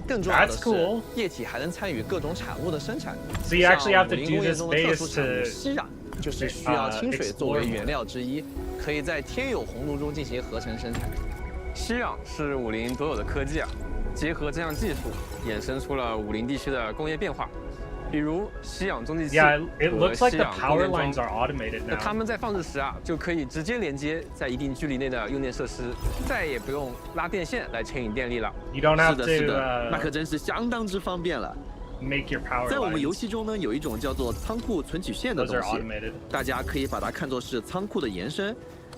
更重要的是，液体还能参与各种产物的生产。像武林工业中的特殊产物吸氧，就是需要清水作为原料之一，可以在天有红炉中进行合成生产。吸氧是武林独有的科技啊，结合这项技术，衍生出了武林地区的工业变化。比如吸氧中继器和吸氧供电桩，那它们在放置时啊，就可以直接连接在一定距离内的用电设施，再也不用拉电线来牵引电力了。是的，是的，那可真是相当之方便了。在我们游戏中呢，有一种叫做仓库存取线的东西，大家可以把它看作是仓库的延伸。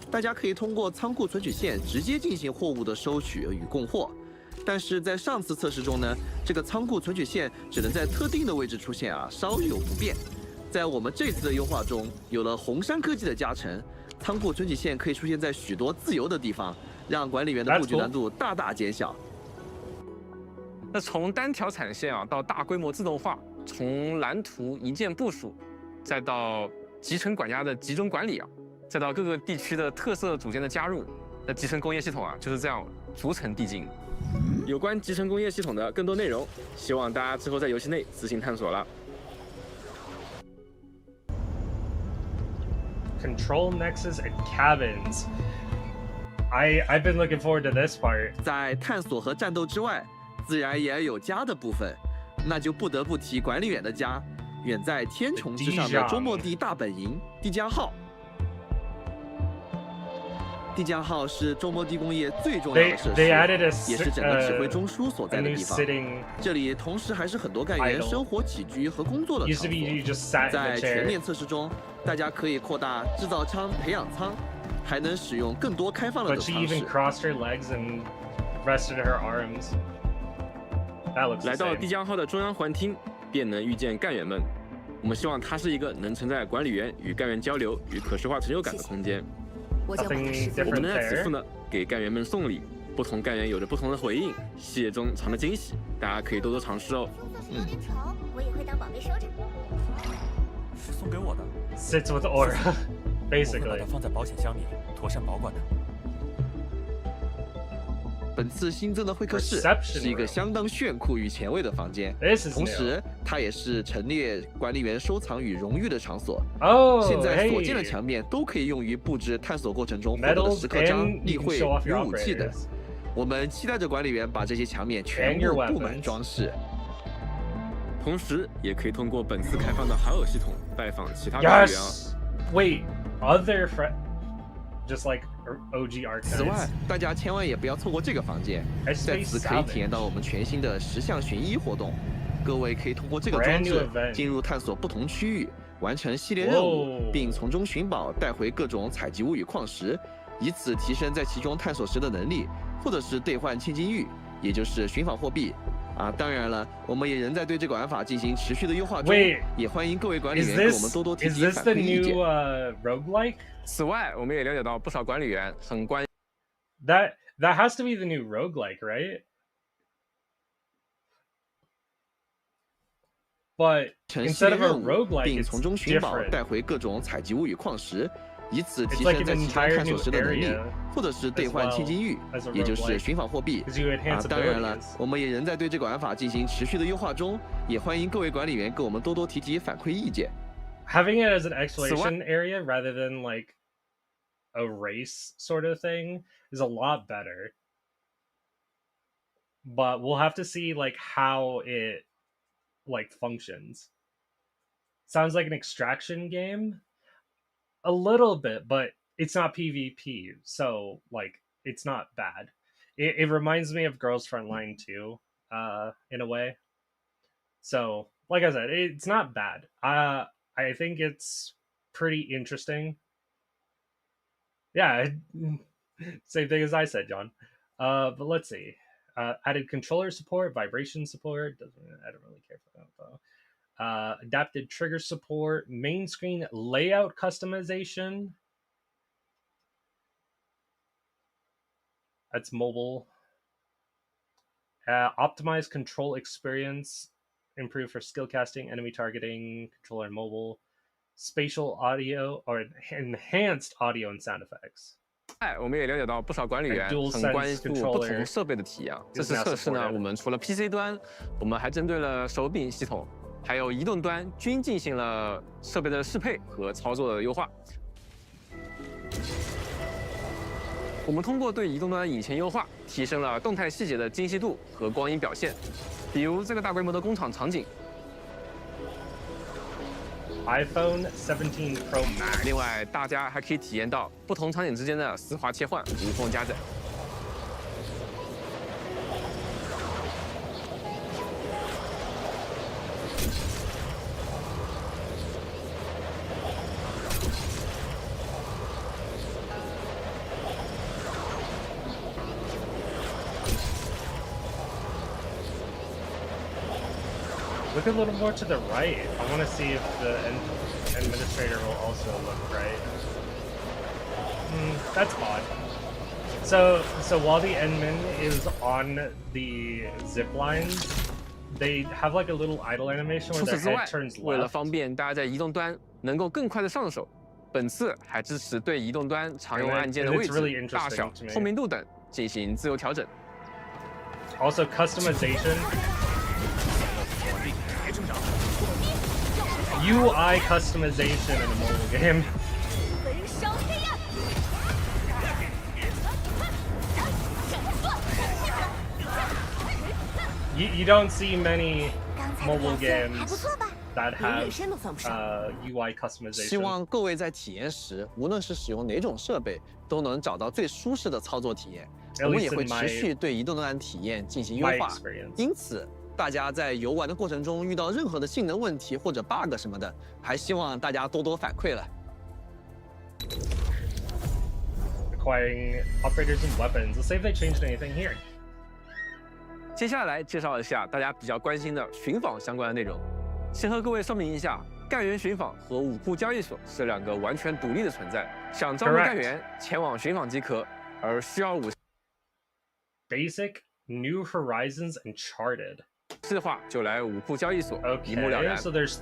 大家可以通过仓库存取线直接进行货物的收取与供货。但是在上次测试中呢，这个仓库存取线只能在特定的位置出现啊，稍有不便。在我们这次的优化中，有了红杉科技的加成，仓库存取线可以出现在许多自由的地方，让管理员的布局难度大大减小。那从单条产线啊到大规模自动化，从蓝图一键部署，再到集成管家的集中管理啊，再到各个地区的特色组件的加入，那集成工业系统啊就是这样逐层递进。有关集成工业系统的更多内容，希望大家之后在游戏内自行探索了。Control nexus and cabins. I've been looking forward to this part. 在探索和战斗之外，自然也有家的部分，那就不得不提管理员的家，远在天穹之上的周末地大本营地江号。地江号是周末地工业最重要的设施，也是整个指挥中枢所在的地方。这里同时还是很多干员生活起居和工作的场所。在全面测试中，大家可以扩大制造舱、培养舱，还能使用更多开放了的舱室。来到地江号的中央环厅，便能遇见干员们。我们希望它是一个能承载管理员与干员交流与可视化成就感的空间。我们能在此处呢给干员们送礼，不同干员有着不同的回应，细节中藏着惊喜，大家可以多多尝试哦。我也会当宝贝收着。是送给我的。Sits with Aura, basically. 我会把它放在保险箱里，妥善保管的。本次新增的会客室是一个相当炫酷与前卫的房间，同时它也是陈列管理员收藏与荣誉的场所。现在所见的墙面都可以用于布置探索过程中获得的时刻章、例会与武器等。我们期待着管理员把这些墙面全部布满装饰。同时，也可以通过本次开放的好友系统拜访其他管理员。Wait, other just like OG Arknights. 此外，大家千万也不要错过这个房间，在此可以体验到我们全新的10项巡医活动。各位可以通过这个装置进入探索不同区域，完成系列任务，并从中寻宝，带回各种采集物与矿石，以此提升在其中探索时的能力，或者是兑换千金玉，也就是寻访货币。啊，当然了，我们也仍在对这个玩法进行持续的优化中， Wait, 也欢迎各位管理 is 员给我们 this 多多提 is 及 this 反 the 馈意见。 new roguelike? 此外，我们也了解到不少管理员很关 That has to be the new roguelike, right? But 程序 instead 列 of a 任务， roguelike, 并 it's 从中寻宝， different. 带回各种采集物与矿石，以此 It's 提 like 升 an 在其中 entire 探索 new 时的能力 area，或者是兑换 as well 千金玉 as a， 也就是 roguelike， 寻访货币。 because you enhance 当然了， abilities. 我们也仍在对这个玩法进行持续的优化中，也欢迎各位管理员给我们多多提及反馈意见。 Having it as an exploration area rather than like a race sort of thing is a lot better. But we'll have to see like how it like functions. Sounds like an extraction game a little bit, but it's not PvP, so like it's not bad. It reminds me of Girls Frontline 2 in a way. So like I said, it's not bad. I think it's pretty interesting. Yeah, same thing as I said, John. But let's see. Added controller support, vibration support. I don't really care for that though. Adapted trigger support, main screen layout customization. That's mobile. Optimized control experience, improve for skill casting, enemy targeting, controller and mobile. Spatial audio or enhanced audio and sound effects. 我们也了解到不少管理员很关注不同设备的体验。这次测试呢，我们除了 PC 端，我们还针对了手柄系统，还有移动端均进行了设备的适配和操作的优化。我们通过对移动端引擎优化，提升了动态细节的精细度和光影表现。比如这个大规模的工厂场景。 iPhone 17 Pro Max。另外，大家还可以体验到不同场景之间的丝滑切换，无缝加载。Look a little more to the right. I want to see if the administrator will also look right. That's odd. So while the admin is on the zip lines, they have like a little idle animation where their head turns left. 为了方便大家在移动端能够更快的上手，本次还支持对移动端常用按键的位置、大小、透明度等进行自由调整。Also customization. UI customization in a mobile game. You don't see many mobile games that have UI customization. 希望各位在体验时，无论是使用哪种设备，都能找到最舒适的操作体验。我们也会持续对移动端体验进行优化。因此，大家在游玩的过程中遇到任何的性能问题或者 bug 什么的，还希望大家多多反馈了。Acquiring operators and weapons. Let's see if they changed anything here. 接下来介绍一下大家比较关心的寻访相关的内容。先和各位说明一下，干员寻访和武库交易所是两个完全独立的存在。想招募干员，前往寻访即可；而需要武 Basic, New Horizons, and Charted. 是的话，就来武库交易所，一目了然。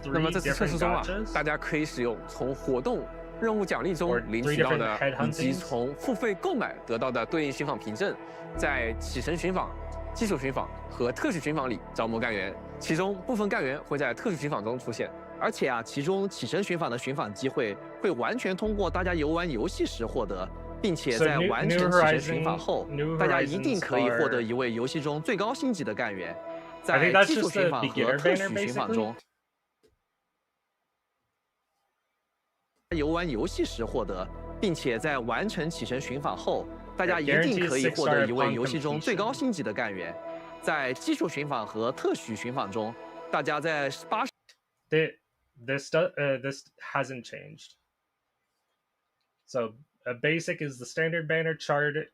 那么这次测试中啊，大家可以使用从活动、任务奖励中领取到的，以及从付费购买得到的对应寻访凭证，在启程寻访、基础寻访和特许寻访里招募干员。其中部分干员会在特许寻访中出现，而且啊，其中启程寻访的寻访机会会完全通过大家游玩游戏时获得。 并且在完成启程寻访后，大家一定可以获得一位游戏中最高星级的干员。在基础寻访和特许寻访中，游玩游戏时获得，并且在完成启程寻访后，大家一定可以获得一位游戏中最高星级的干员。在基础寻访和特许寻访中，大家在80。This hasn't changed. So. Basic is the standard banner. Chartered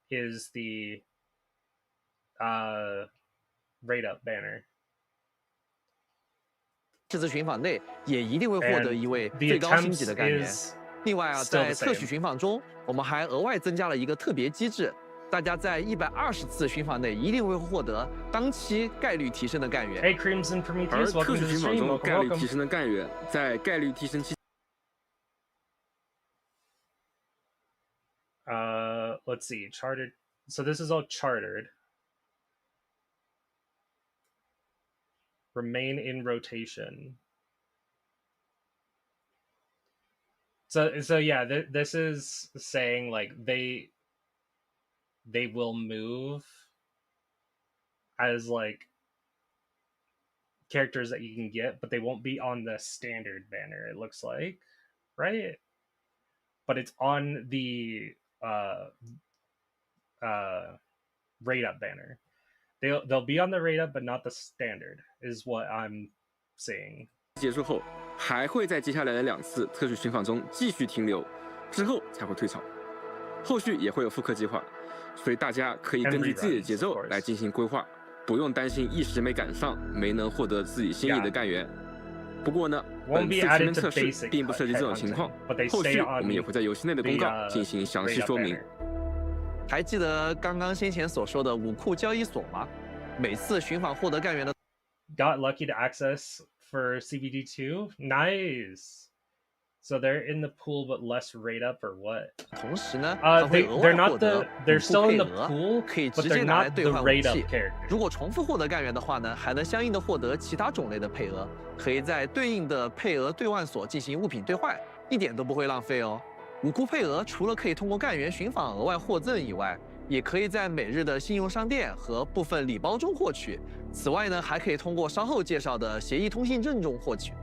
is the rate up banner. 这次寻访内也一定会获得一位 The 最高星 attempts 级的干员。 is 另外啊， still the 在特 same. 许寻访中，我们还额外增加了一个特别机制，大家在120次寻访内一定会获得当期概率提升的干员。 Hey Crimson 而 Prometheus, 特 welcome 许 to the 寻访 stream. 中 Welcome, 概率提 welcome. 升的干员，在概率提升期 Let's see, chartered. So this is all chartered. Remain in rotation. So yeah, this is saying like they will move as like characters that you can get, but they won't be on the standard banner, it looks like, right? But it's on the rate up banner. They'll be on the rate up, but not the standard, is what I'm seeing. 结束后，还会在接下来的2次特许寻访中继续停留，之后才会退场。后续也会有复刻计划，所以大家可以根据自己的节奏来进行规划，不用担心一时没赶上，没能获得自己心仪的干员。不过呢，本次全面测试并不涉及这种情况，后续我们也会在游戏内的公告进行详细说明。 还记得刚刚先前所说的武库交易所吗？每次寻访获得干员的 Got lucky to access for CVD2. Nice. So they're in the pool but less rate up or what? 同时呢， they're not the they're still in the pool, 可以 but 直 they're 接拿来 not 兑 the 换武 rate up 器。 character. 如果重复获得干员的话呢，还能相应的获得其他种类的配额，可以在对应的配额兑换所进行物品兑换，一点都不会浪费哦。武库配额除了可以通过干员寻访额外获赠以外，也可以在每日的信用商店和部分礼包中获取。此外呢，还可以通过稍后介绍的协议通信证中获取。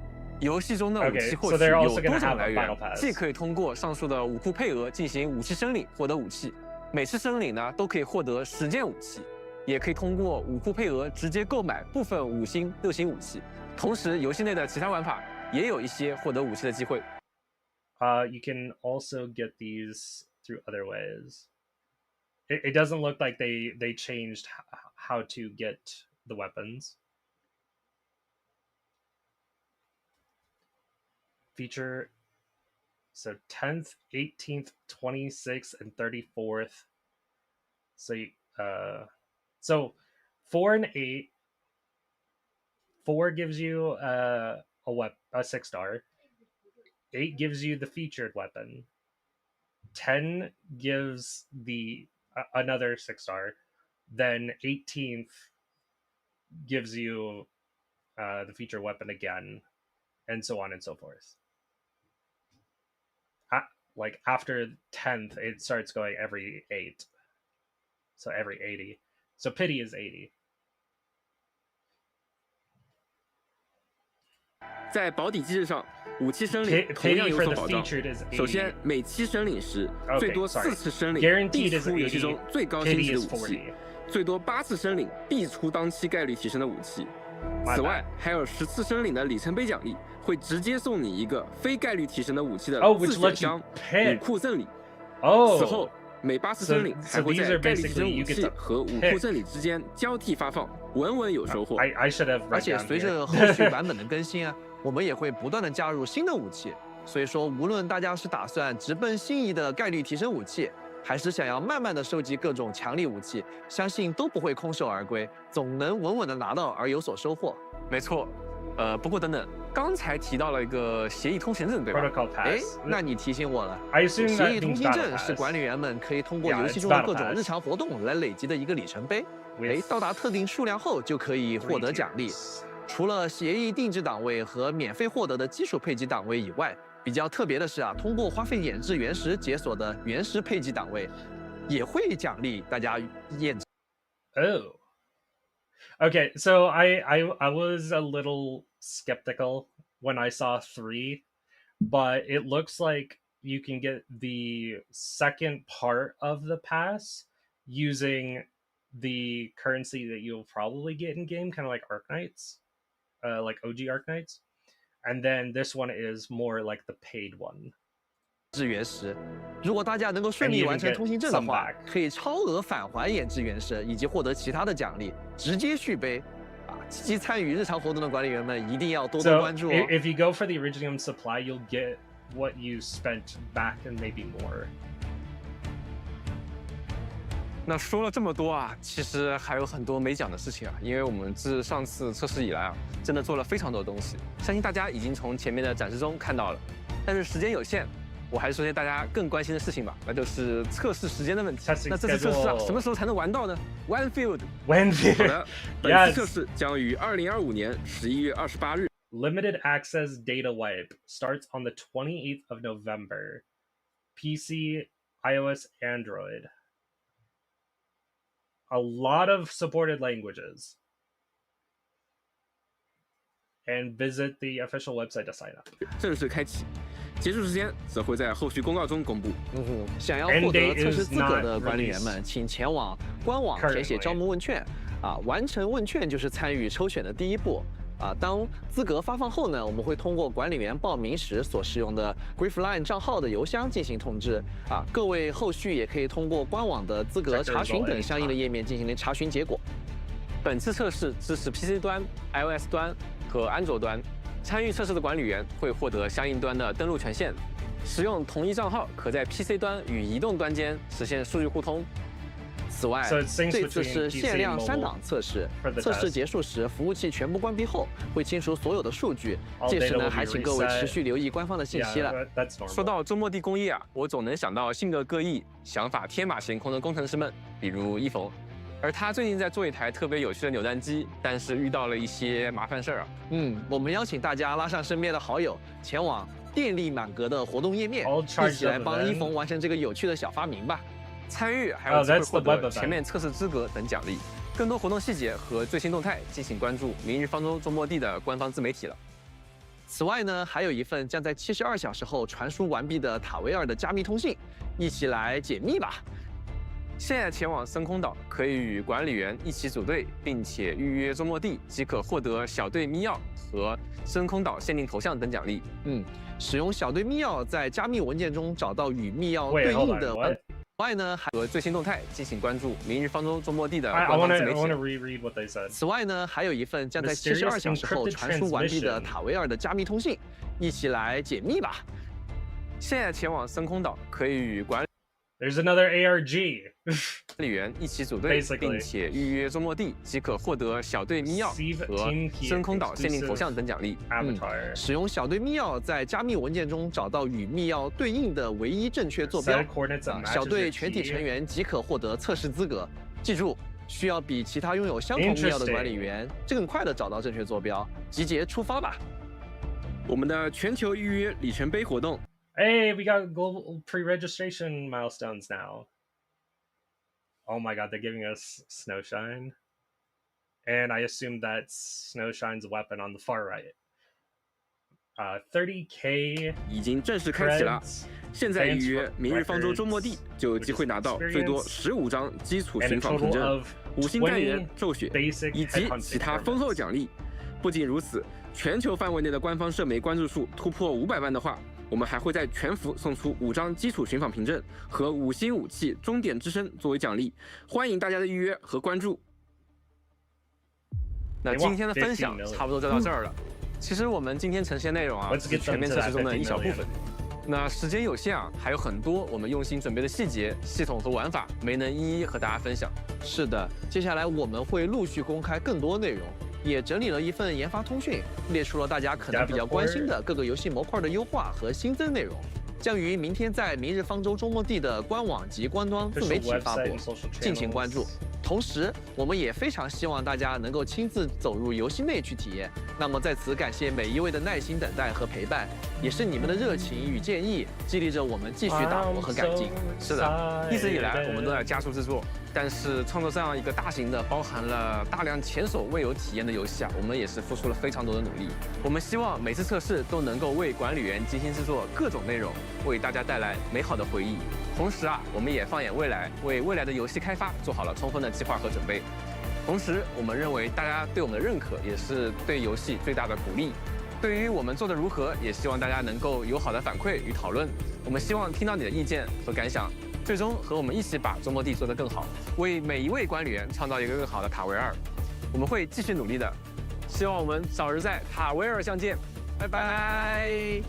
游戏中的武器获取有多种来源，既可以通过上述的武库配额进行武器申领获得武器，每次申领呢都可以获得10件武器，也可以通过武库配额直接购买部分5星、6星武器。同时，游戏内的其他玩法也有一些获得武器的机会。You can also get these through other ways. It doesn't look like they changed how to get the weapons. Feature so 10th, 18th, 26th, and 34th. So 4 and 8. 4 gives you a 6-star. 8 gives you the featured weapon. 10 gives the another 6-star. Then 18th gives you the featured weapon again, and so on and so forth. Like after 10th, it starts going every 8. So every 80. So pity is 80. 在保底机制上，武器申领同样有所保障。首先，每期申领时最多4次申领必出游戏中最高星级的武器，最多8次申领必出当期概率提升的武器。此外，还有10次申领的里程碑奖励，会直接送你一个非概率提升的武器的自选箱武库赠礼。此后，每8次申领还会在概率提升武器和武库赠礼之间交替发放，稳稳有收获。而且随着后续版本的更新啊，我们也会不断的加入新的武器。所以说，无论大家是打算直奔心仪的概率提升武器，还是想要慢慢的收集各种强力武器，相信都不会空手而归，总能稳稳的拿到而有所收获。没错，不过等等，刚才提到了一个协议通行证，对吧？哎，那你提醒我了。协议通行证是管理员们可以通过游戏中的各种日常活动来累积的一个里程碑。哎，到达特定数量后就可以获得奖励。除了协议定制档位和免费获得的基础配给档位以外，比较特别的是啊，通过花费研制原石解锁的原石配给档位，也会奖励大家验证。Oh. Okay, so I was a little skeptical when I saw 3, but it looks like you can get the second part of the pass using the currency that you'll probably get in game, kind of like Arknights, like OG Arknights. And then this one is more like the paid one. 质原石。如果大家能够顺利完成通行证的话，可以超额返还研制原石，以及获得其他的奖励，直接续杯。积极参与日常活动的管理员们一定要多多关注哦。If you go for the Iridium supply, you'll get what you spent back and maybe more. 那说了这么多啊，其实还有很多没讲的事情啊，因为我们自上次测试以来啊，真的做了非常多的东西，相信大家已经从前面的展示中看到了。但是时间有限，我还是说些大家更关心的事情吧，那就是测试时间的问题。那这次测试啊，什么时候才能玩到呢 ？Endfield。好的，本次测试将于2025年11月28日。Limited access data wipe starts on the 28th of November. PC, iOS, Android. A lot of supported languages. And visit the official website to sign up. 正式开启，结束时间则会在后续公告中公布。想要获得测试资格的管理员们，请前往官网填写招募问卷。完成问卷就是参与抽选的第一步。当资格发放后呢，我们会通过管理员报名时所使用的 Griefline 账号的邮箱进行通知。各位后续也可以通过官网的资格查询等相应的页面进行查询结果。本次测试支持 PC 端、iOS 端和安卓端，参与测试的管理员会获得相应端的登录权限。使用同一账号，可在 PC 端与移动端间实现数据互通。此外，这次是限量3档测试。测试结束时，服务器全部关闭后，会清除所有的数据。届时呢，还请各位持续留意官方的信息了。说到周末地工业啊，我总能想到性格各异、想法天马行空的工程师们，比如一逢。而他最近在做一台特别有趣的扭蛋机，但是遇到了一些麻烦事儿啊。我们邀请大家拉上身边的好友，前往电力满格的活动页面，一起来帮一逢完成这个有趣的小发明吧。参与还有机会获得全面测试资格等奖励。更多活动细节和最新动态，敬请关注明日方舟周末地的官方自媒体了。此外呢，还有一份将在72小时后传输完毕的塔维尔的加密通信，一起来解密吧。现在前往深空岛，可以与管理员一起组队，并且预约周末地，即可获得小队密钥和深空岛限定头像等奖励。使用小队密钥在加密文件中找到与密钥对应的。外呢，还和最新动态，敬请关注明日方舟周末地的官方自媒体。此外呢，还有一份将在72小时后传输完毕的塔维尔的加密通信，一起来解密吧。现在前往深空岛，可以与管理。There's another ARG. 管理员一起组队，并且预约周末地，即可获得小队密钥和深空岛限定头像等奖励。使用小队密钥在加密文件中找到与密钥对应的唯一正确坐标，小队全体成员即可获得测试资格。记住，需要比其他拥有相同密钥的管理员更快地找到正确坐标。集结出发吧！我们的全球预约里程碑活动。Hey, we got global pre-registration milestones now. Oh my god, they're giving us Snowshine. And I assume that's Snowshine's weapon on the far right. 30k 已经正式开启了。现在预约明日方舟周末地，就有机会拿到最多15张基础寻访凭证、5星单元骤雪以及其他丰厚奖励。不仅如此，全球范围内的官方社媒关注数突破500万的话，我们还会在全服送出5张基础寻访凭证和5星武器终点之声作为奖励，欢迎大家的预约和关注。那今天的分享差不多就到这儿了。其实我们今天呈现内容啊，是全面测试中的一小部分。那时间有限啊，还有很多我们用心准备的细节、系统和玩法没能一一和大家分享。是的，接下来我们会陆续公开更多内容。也整理了一份研发通讯，列出了大家可能比较关心的各个游戏模块的优化和新增内容，将于明天在明日方舟周末地的官网及官方自媒体发布，敬请关注。同时，我们也非常希望大家能够亲自走入游戏内去体验。那么在此感谢每一位的耐心等待和陪伴，也是你们的热情与建议激励着我们继续打磨和改进。是的，一直以来我们都在加速制作。但是创作这样一个大型的、包含了大量前所未有体验的游戏啊，我们也是付出了非常多的努力。我们希望每次测试都能够为管理员精心制作各种内容，为大家带来美好的回忆。同时啊，我们也放眼未来，为未来的游戏开发做好了充分的计划和准备。同时，我们认为大家对我们的认可也是对游戏最大的鼓励。对于我们做的如何，也希望大家能够有好的反馈与讨论。我们希望听到你的意见和感想，最终和我们一起把周末地做得更好，为每一位管理员创造一个更好的塔维尔。我们会继续努力的，希望我们早日在塔维尔相见。拜拜。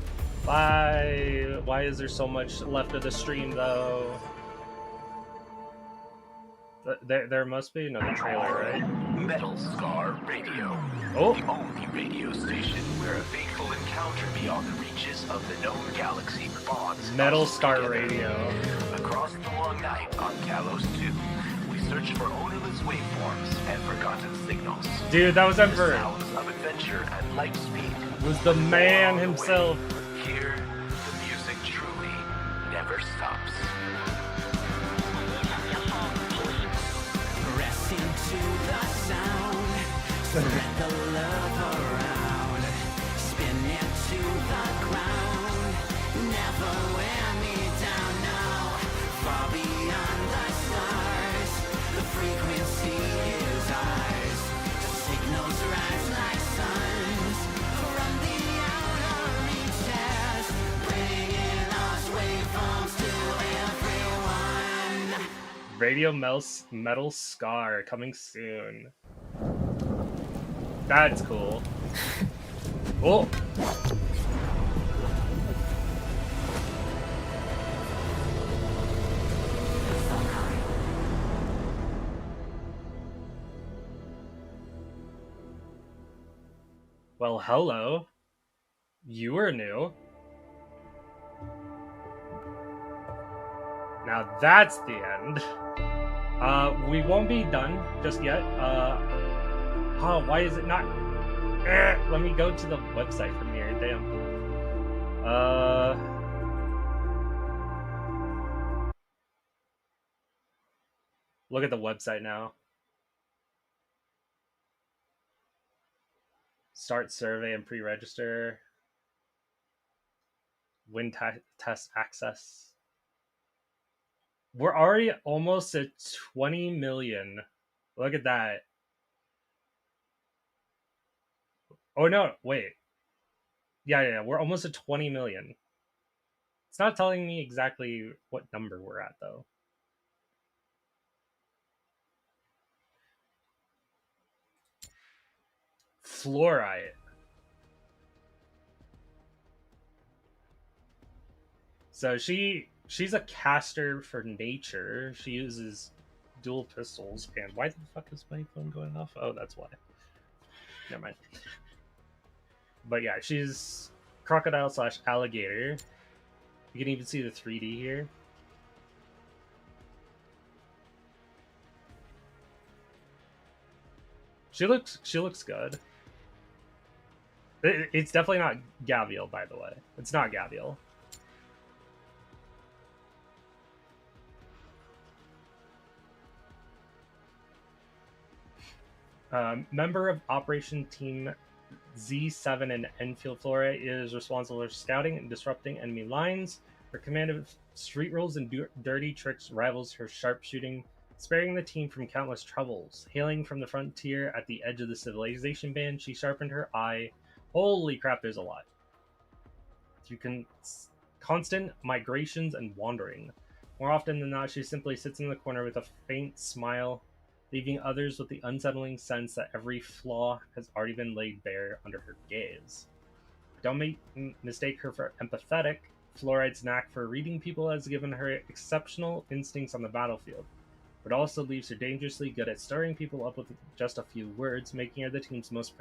Bye. Why is there so much left of the stream though? There must be another trailer, right? Metal Scar Radio. Oh. The only radio station where a fateful encounter beyond the reaches of the known galaxy bonds Metal us Star together. Radio. Across the long night on Kalos 2, we search for odorless waveforms and forgotten signals. Dude, that was The Emperor. sounds of adventure at light speed. Was the man himself. Here, the music truly never stops. Press into the sound, spread the love around, spin it to the ground, never wear me down now, far beyond the stars, the frequency is ours, signals rise like suns, from the outer reaches, bringing us waveforms to everyone. Radio Metal Scar coming soon. That's cool. Oh. Well, hello. You were new. Now that's the end. We won't be done just yet. Oh, why is it not? Let me go to the website from here. Damn. Look at the website now. Start survey and pre-register. Win test access. We're already almost at 20 million. Look at that. Oh no, wait. Yeah, we're almost at 20 million. It's not telling me exactly what number we're at though. Fluorite. So she's a caster for nature. She uses dual pistols. And why the fuck is my phone going off? Oh, that's why. Never mind. But yeah, she's crocodile / alligator. You can even see the 3D here. She looks good. It's definitely not Gavial, by the way. It's not Gavial. Member of Operation Team Z7 in Enfield, Florida, is responsible for scouting and disrupting enemy lines. Her command of street rules and dirty tricks rivals her sharpshooting, sparing the team from countless troubles. Hailing from the frontier at the edge of the civilization band, she sharpened her eye. Holy crap, there's a lot. Through constant migrations and wandering. More often than not, she simply sits in the corner with a faint smile, leaving others with the unsettling sense that every flaw has already been laid bare under her gaze. Don't mistake her for empathetic. Fluoride's knack for reading people has given her exceptional instincts on the battlefield, but also leaves her dangerously good at stirring people up with just a few words, making her the team's most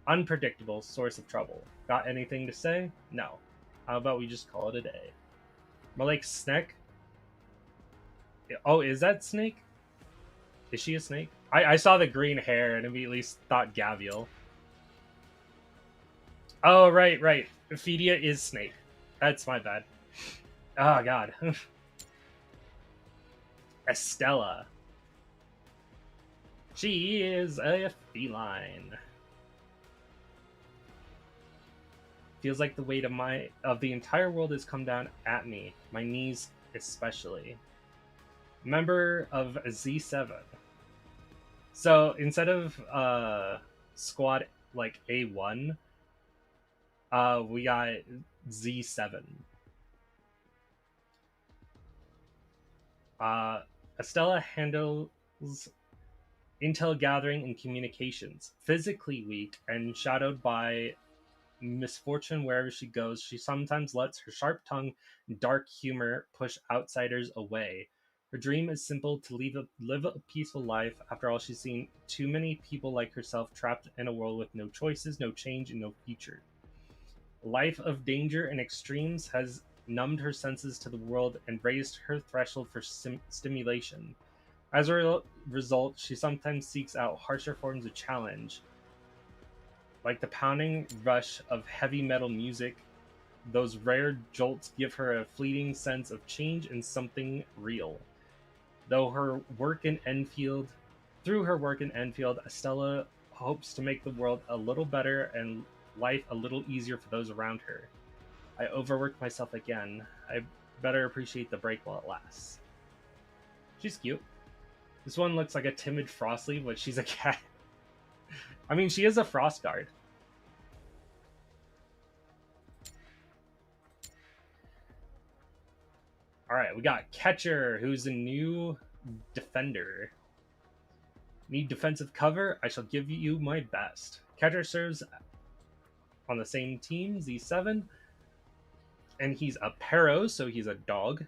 unpredictable source of trouble. Got anything to say? No. How about we just call it a day? More like Snake? Oh, is that Snake? Is she a snake? I saw the green hair and immediately thought Gavial. Oh, right. Ophedia is Snake. That's my bad. Oh, God. Estella. She is a feline. Feels like the weight of the entire world has come down at me. My knees especially. Member of Z7. So instead of squad like A1, We got Z7. Estella handles intel gathering and communications. Physically weak and shadowed by misfortune wherever she goes, she sometimes lets her sharp tongue and dark humor push outsiders away. Her dream is simple: to live a peaceful life. After all, she's seen too many people like herself trapped in a world with no choices, no change, and no future. A life of danger and extremes has numbed her senses to the world and raised her threshold for stimulation. As a result, she sometimes seeks out harsher forms of challenge, like the pounding rush of heavy metal music. Those rare jolts give her a fleeting sense of change and something real. Through her work in Enfield, Estella hopes to make the world a little better and life a little easier for those around her. I overworked myself again. I better appreciate the break while it lasts. She's cute. This one looks like a timid Frostleaf, but she's a cat. I mean, she is a Frost Guard. Alright, we got Catcher, who's a new defender. Need defensive cover? I shall give you my best. Catcher serves on the same team, Z7, and he's a Pero, so he's a dog.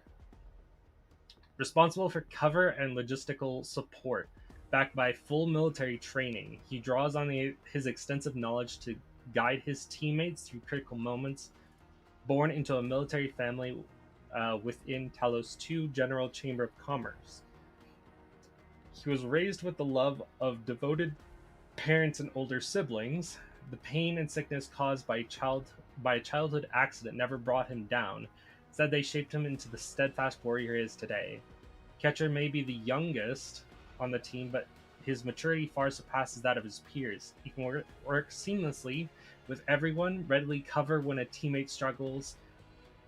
Responsible for cover and logistical support, backed by full military training. He draws on his extensive knowledge to guide his teammates through critical moments. Born into a military family within Talos II General Chamber of Commerce, he was raised with the love of devoted parents and older siblings. The pain and sickness caused by a childhood accident never brought him down. Instead, they shaped him into the steadfast warrior he is today. Catcher may be the youngest on the team, but his maturity far surpasses that of his peers. He can work seamlessly with everyone, readily cover when a teammate struggles,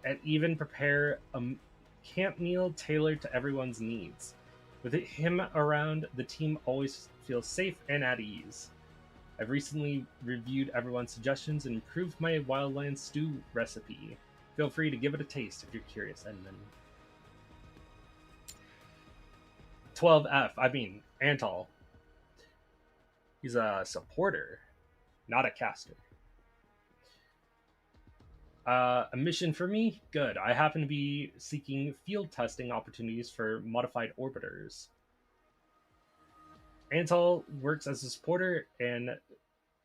and even prepare a camp meal tailored to everyone's needs. With him around, the team always feels safe and at ease. I've recently reviewed everyone's suggestions and improved my wildland stew recipe. Feel free to give it a taste if you're curious, Edmund. 12F, Antal. He's a supporter, not a caster. A mission for me? Good. I happen to be seeking field testing opportunities for modified orbiters. Antal works as a supporter and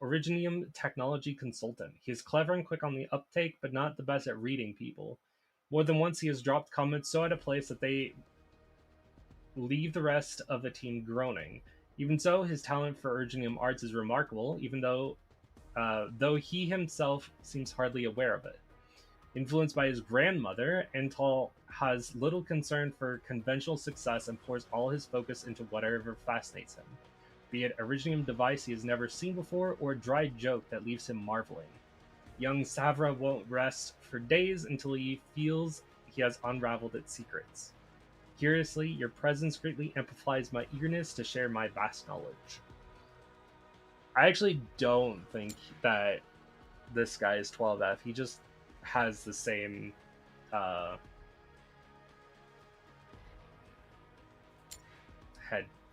Originium technology consultant. He is clever and quick on the uptake, but not the best at reading people. More than once he has dropped comments so out of place that they leave the rest of the team groaning. Even so, his talent for Originium arts is remarkable, even though he himself seems hardly aware of it. Influenced by his grandmother, Antal has little concern for conventional success and pours all his focus into whatever fascinates him, be it a Originium device he has never seen before or a dry joke that leaves him marveling. Young Savra won't rest for days until he feels he has unraveled its secrets. Curiously, your presence greatly amplifies my eagerness to share my vast knowledge. I actually don't think that this guy is 12F. He just has the same head,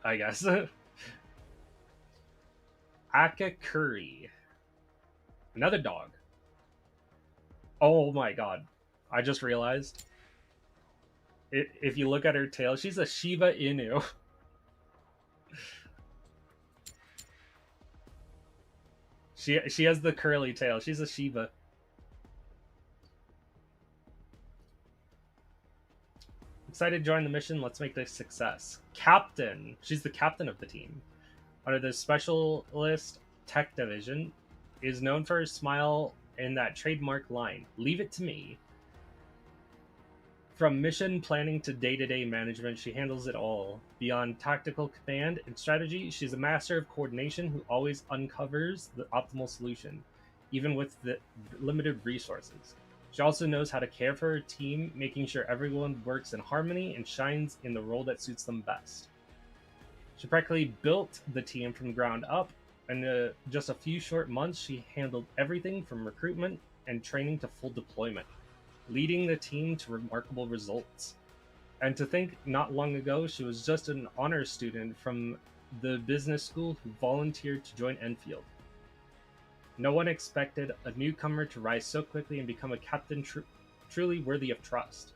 I guess. Akakuri. Another dog. Oh my god. I just realized. If you look at her tail, she's a Shiba Inu. She has the curly tail. She's a Shiba. Excited to join the mission. Let's make this a success. Captain. She's the captain of the team. Under the Specialist Tech Division, is known for her smile and that trademark line, "Leave it to me." From mission planning to day-to-day management, she handles it all. Beyond tactical command and strategy, she's a master of coordination who always uncovers the optimal solution, even with the limited resources. She also knows how to care for her team, making sure everyone works in harmony and shines in the role that suits them best. She practically built the team from the ground up, and in just a few short months, she handled everything from recruitment and training to full deployment, leading the team to remarkable results. And to think not long ago she was just an honors student from the business school who volunteered to join Enfield. No one expected a newcomer to rise so quickly and become a captain truly worthy of trust.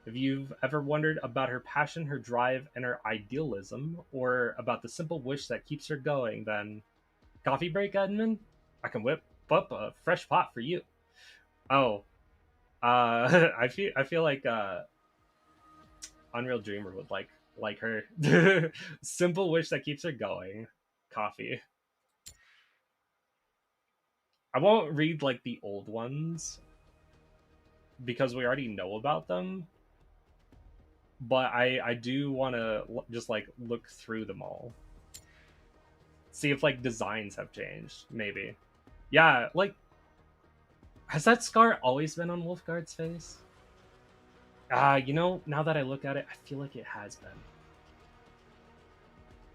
If you've ever wondered about her passion, her drive, and her idealism, or about the simple wish that keeps her going, then coffee break, Edmund? I can whip up a fresh pot for you. Oh, I feel like Unreal Dreamer would like her. Simple wish that keeps her going. Coffee. I won't read like the old ones because we already know about them. But I do want to just like look through them all. See if like designs have changed, maybe. Yeah, like has that scar always been on Wolfguard's face? You know, now that I look at it, I feel like it has been.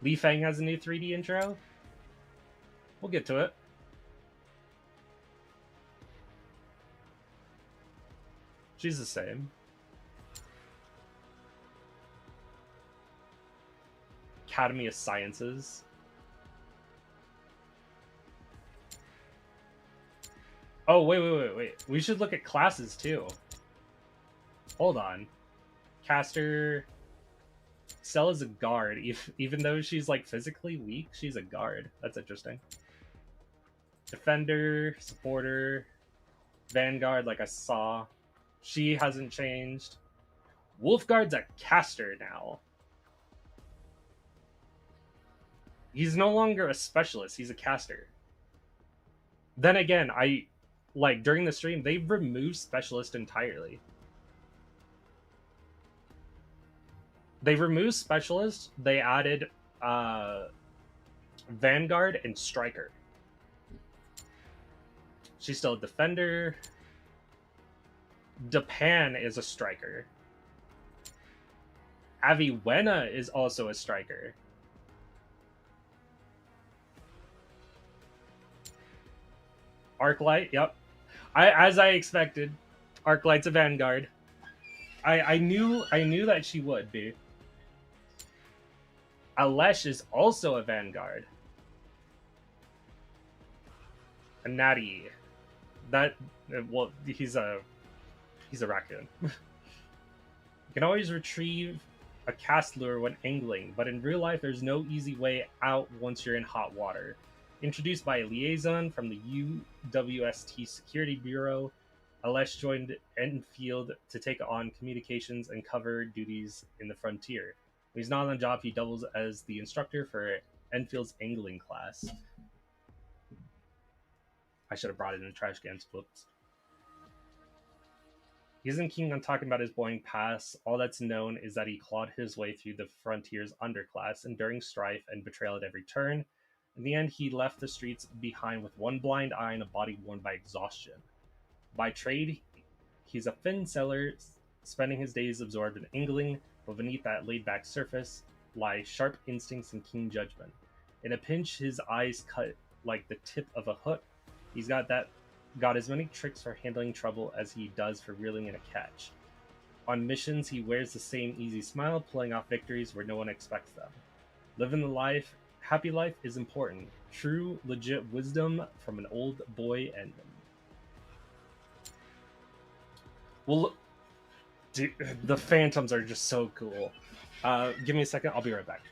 Li Fang has a new 3D intro. We'll get to it. She's the same. Academy of Sciences. Oh, wait. We should look at classes too. Hold on. Caster. Cell is a guard. Even though she's like physically weak, she's a guard. That's interesting. Defender, supporter, Vanguard, like I saw. She hasn't changed. Wolfguard's a caster now. He's no longer a specialist, he's a caster. Then again, during the stream, they removed specialist entirely. They removed specialist, they added Vanguard and Striker. She's still a defender. Depan is a striker. Aviwena is also a striker. Arklight, yep. As I expected, Arklight's a Vanguard. I knew that she would be. Alesh is also a Vanguard. And Natty. Well, he's a raccoon. You can always retrieve a cast lure when angling, but in real life there's no easy way out once you're in hot water. Introduced by a liaison from the UWST Security Bureau, Alesh joined Enfield to take on communications and cover duties in the frontier. When he's not on the job, he doubles as the instructor for Enfield's angling class. I should have brought it in the trash cans. Whoops. He isn't keen on talking about his boring past. All that's known is that he clawed his way through the frontier's underclass, enduring strife and betrayal at every turn. In the end, he left the streets behind with one blind eye and a body worn by exhaustion. By trade, he's a fin seller, spending his days absorbed in angling, but beneath that laid-back surface lie sharp instincts and keen judgment. In a pinch, his eyes cut like the tip of a hook. He's got as many tricks for handling trouble as he does for reeling in a catch. On missions, he wears the same easy smile, pulling off victories where no one expects them. Living the life, happy life is important. True, legit wisdom from an old boy and... Well, dude, the Phantoms are just so cool. Give me a second, I'll be right back.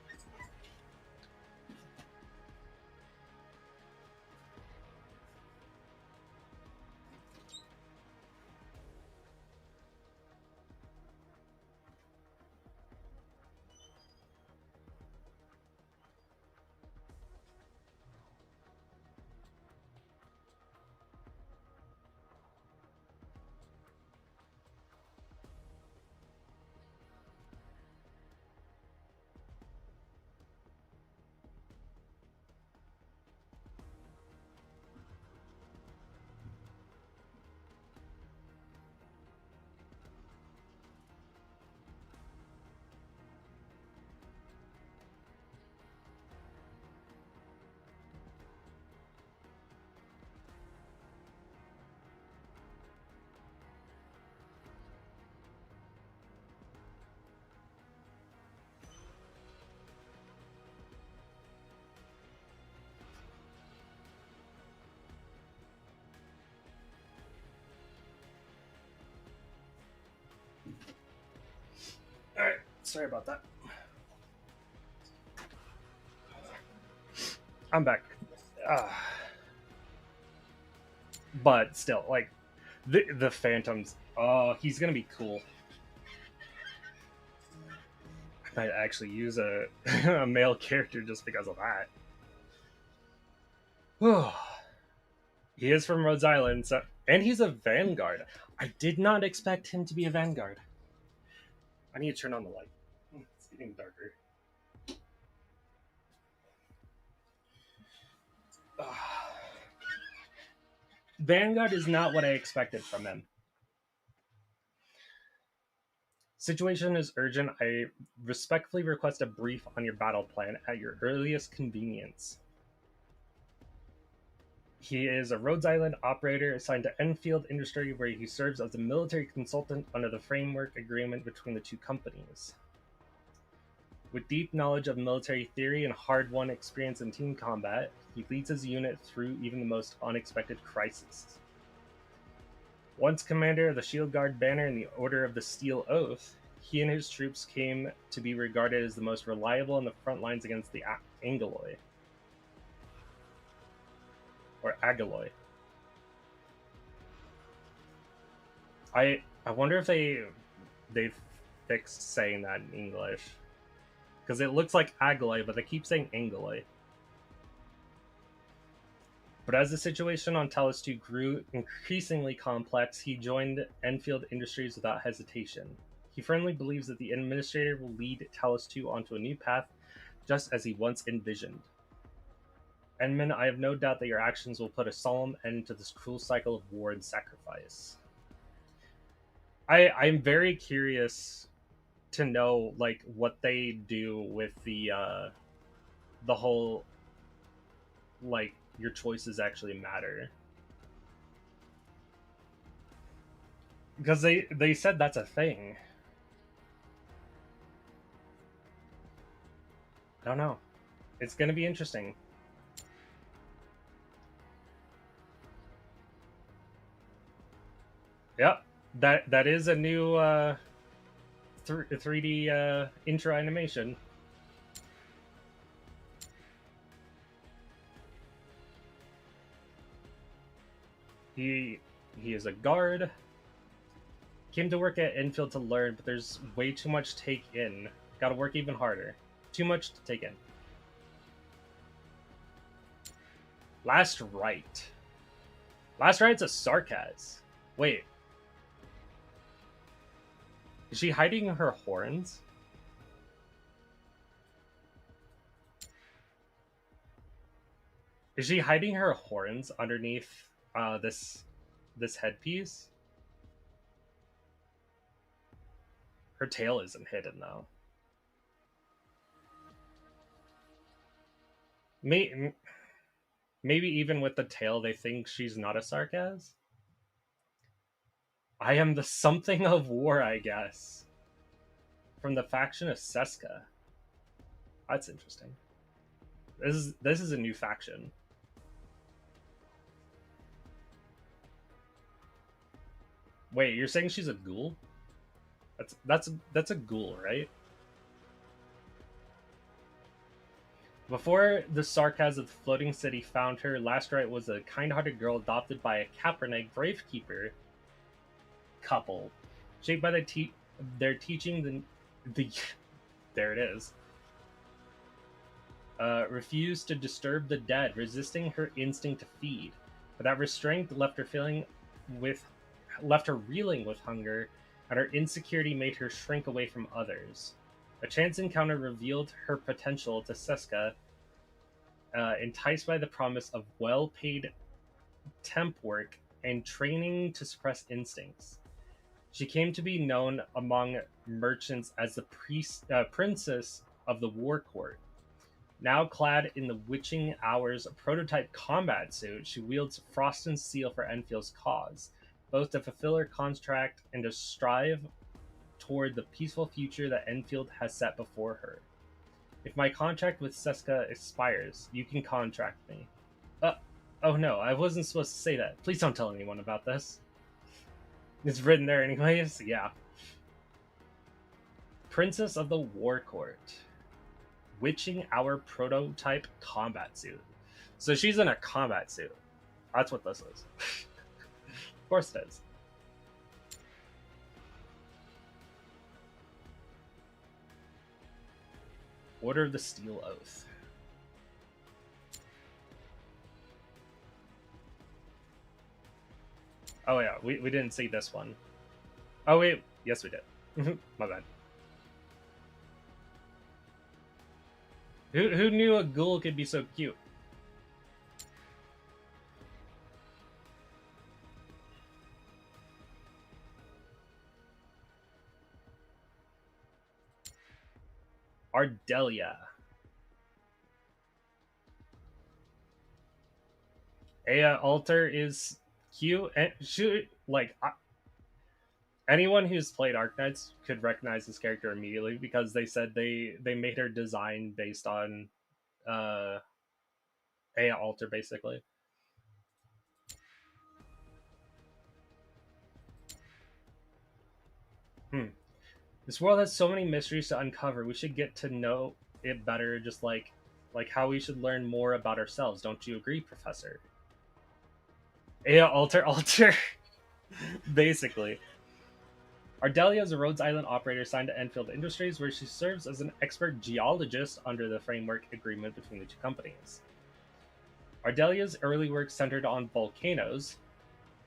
Sorry about that. I'm back. But still, like, the Phantoms. Oh, he's gonna be cool. I might actually use a, a male character just because of that. He is from Rhode Island, so, and he's a Vanguard. I did not expect him to be a Vanguard. I need to turn on the light. It's getting darker. Vanguard is not what I expected from him. Situation is urgent. I respectfully request a brief on your battle plan at your earliest convenience. He is a Rhode Island operator assigned to Enfield Industry, where he serves as a military consultant under the framework agreement between the two companies. With deep knowledge of military theory and hard-won experience in team combat, he leads his unit through even the most unexpected crises. Once commander of the Shield Guard Banner and the Order of the Steel Oath, he and his troops came to be regarded as the most reliable on the front lines against the Angoloi. Or Agoloi. I wonder if they fixed saying that in English. Because it looks like Agoloi, but they keep saying Angoloi. But as the situation on Talos 2 grew increasingly complex, he joined Enfield Industries without hesitation. He firmly believes that the Administrator will lead Talos 2 onto a new path, just as he once envisioned. Enman, I have no doubt that your actions will put a solemn end to this cruel cycle of war and sacrifice. I'm very curious to know, like, what they do with the whole, like, your choices actually matter. Because they said that's a thing. I don't know. It's going to be interesting. Yep, that is a new 3D intro animation. He is a guard. Came to work at Enfield to learn, but there's way too much to take in. Gotta work even harder. Too much to take in. Last Rite. Last Rite's a Sarkaz. Wait. Is she hiding her horns? Is she hiding her horns underneath this headpiece? Her tail isn't hidden though. Maybe even with the tail, they think she's not a Sarkaz. I am the something of war, I guess. From the faction of Seska. That's interesting. This is a new faction. Wait, you're saying she's a ghoul? That's a ghoul, right? Before the Sarkaz of the Floating City found her, Last Rite was a kind-hearted girl adopted by a Kaperneg Gravekeeper couple, shaped by their teaching. There it is. Refused to disturb the dead, resisting her instinct to feed. But that restraint left her reeling with hunger, and her insecurity made her shrink away from others. A chance encounter revealed her potential to Seska, enticed by the promise of well-paid temp work and training to suppress instincts. She came to be known among merchants as the princess of the War Court. Now clad in the Witching Hours prototype combat suit, she wields Frost and Steel for Enfield's cause, both to fulfill her contract and to strive toward the peaceful future that Enfield has set before her. If my contract with Seska expires, you can contract me. Oh no, I wasn't supposed to say that. Please don't tell anyone about this. It's written there anyways, yeah. Princess of the War Court. Witching our prototype combat suit. So she's in a combat suit. That's what this is. Of course it is. Order of the Steel Oath. Oh yeah, we didn't see this one. Oh wait, yes we did. My bad. Who knew a ghoul could be so cute? Ardelia. Aya Alter is cute, and she anyone who's played Arknights could recognize this character immediately because they said they made her design based on Aya Alter, basically. This world has so many mysteries to uncover. We should get to know it better, just like how we should learn more about ourselves. Don't you agree, Professor? Aya Alter. Basically. Ardelia is a Rhodes Island operator signed to Enfield Industries, where she serves as an expert geologist under the framework agreement between the two companies. Ardelia's early work centered on volcanoes,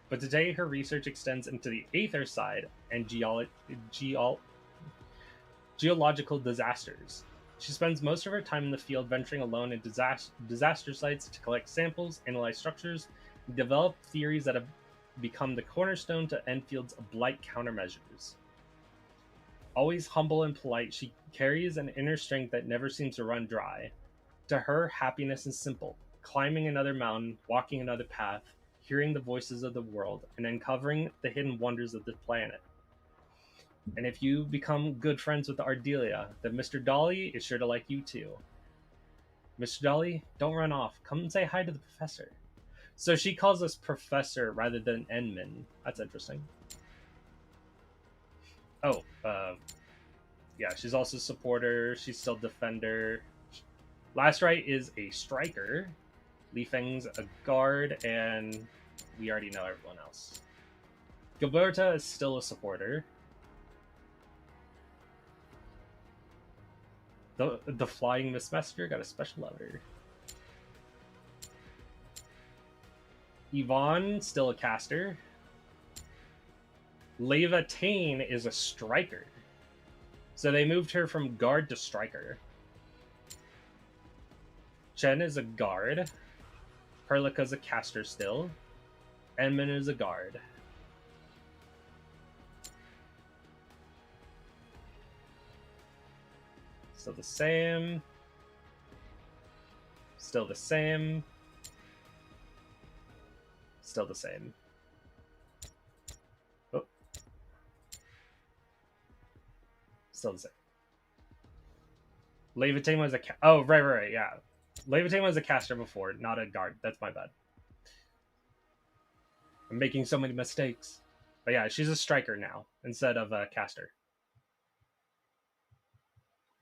but today her research extends into the aether side and geological disasters. She spends most of her time in the field venturing alone in disaster sites to collect samples, analyze structures, and develop theories that have become the cornerstone to Enfield's blight countermeasures. Always humble and polite, she carries an inner strength that never seems to run dry. To her, happiness is simple: climbing another mountain, walking another path, hearing the voices of the world, and uncovering the hidden wonders of the planet. And if you become good friends with Ardelia, then Mr. Dolly is sure to like you too. Mr. Dolly, don't run off. Come and say hi to the professor. So she calls us Professor rather than Enman. That's interesting. Oh, yeah, she's also supporter. She's still defender. Last Right is a striker. Li Feng's a guard, and we already know everyone else. Gilberta is still a supporter. The Flying Miss Messenger got a special letter. Yvonne, still a caster. Leva Tane is a striker. So they moved her from guard to striker. Chen is a guard. Perlica's a caster still. Enman is a guard. Still the same. Still the same. Still the same. Oh. Still the same. Levitain was a right, yeah. Levitain was a caster before, not a guard. That's my bad. I'm making so many mistakes. But yeah, she's a striker now instead of a caster.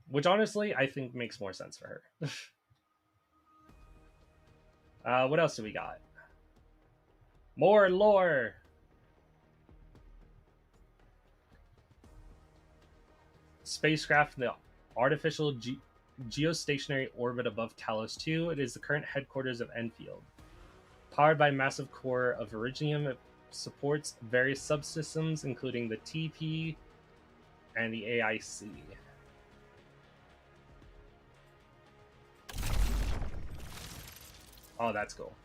Which honestly, I think makes more sense for her. What else do we got? More lore! Spacecraft in the artificial geostationary orbit above Talos 2. It is the current headquarters of Enfield. Powered by a massive core of Iridium, it supports various subsystems, including the TP and the AIC. Oh, that's cool.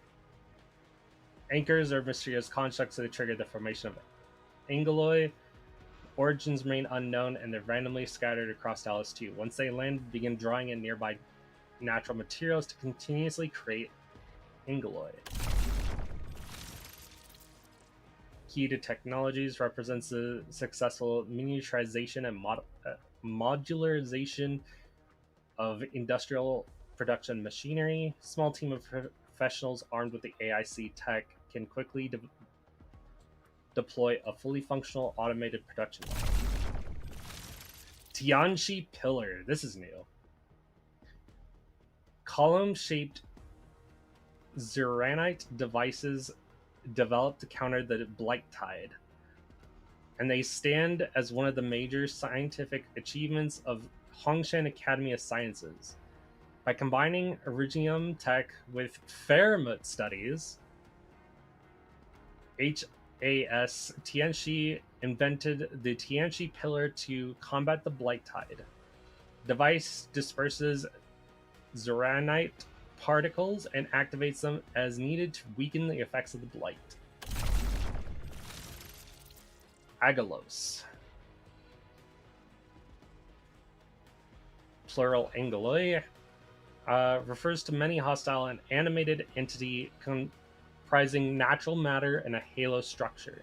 Anchors are mysterious constructs that trigger the formation of Angeloi. Origins remain unknown, and they're randomly scattered across Dallas 2. Once they land, begin drawing in nearby natural materials to continuously create Angeloi. Key to technologies represents the successful miniaturization and modularization of industrial production machinery. Small team of professionals armed with the AIC tech can quickly deploy a fully functional automated production line. Tianchi Pillar. This is new. Column-shaped Zeranite devices developed to counter the Blight Tide, and they stand as one of the major scientific achievements of Hongshan Academy of Sciences. By combining Iridium tech with Fairmouth studies, HAS Tianchi invented the Tianchi Pillar to combat the Blight Tide. The device disperses Zeranite particles and activates them as needed to weaken the effects of the Blight. Agalos. Plural Angeloi. Refers to many hostile and animated entity comprising natural matter and a halo structure,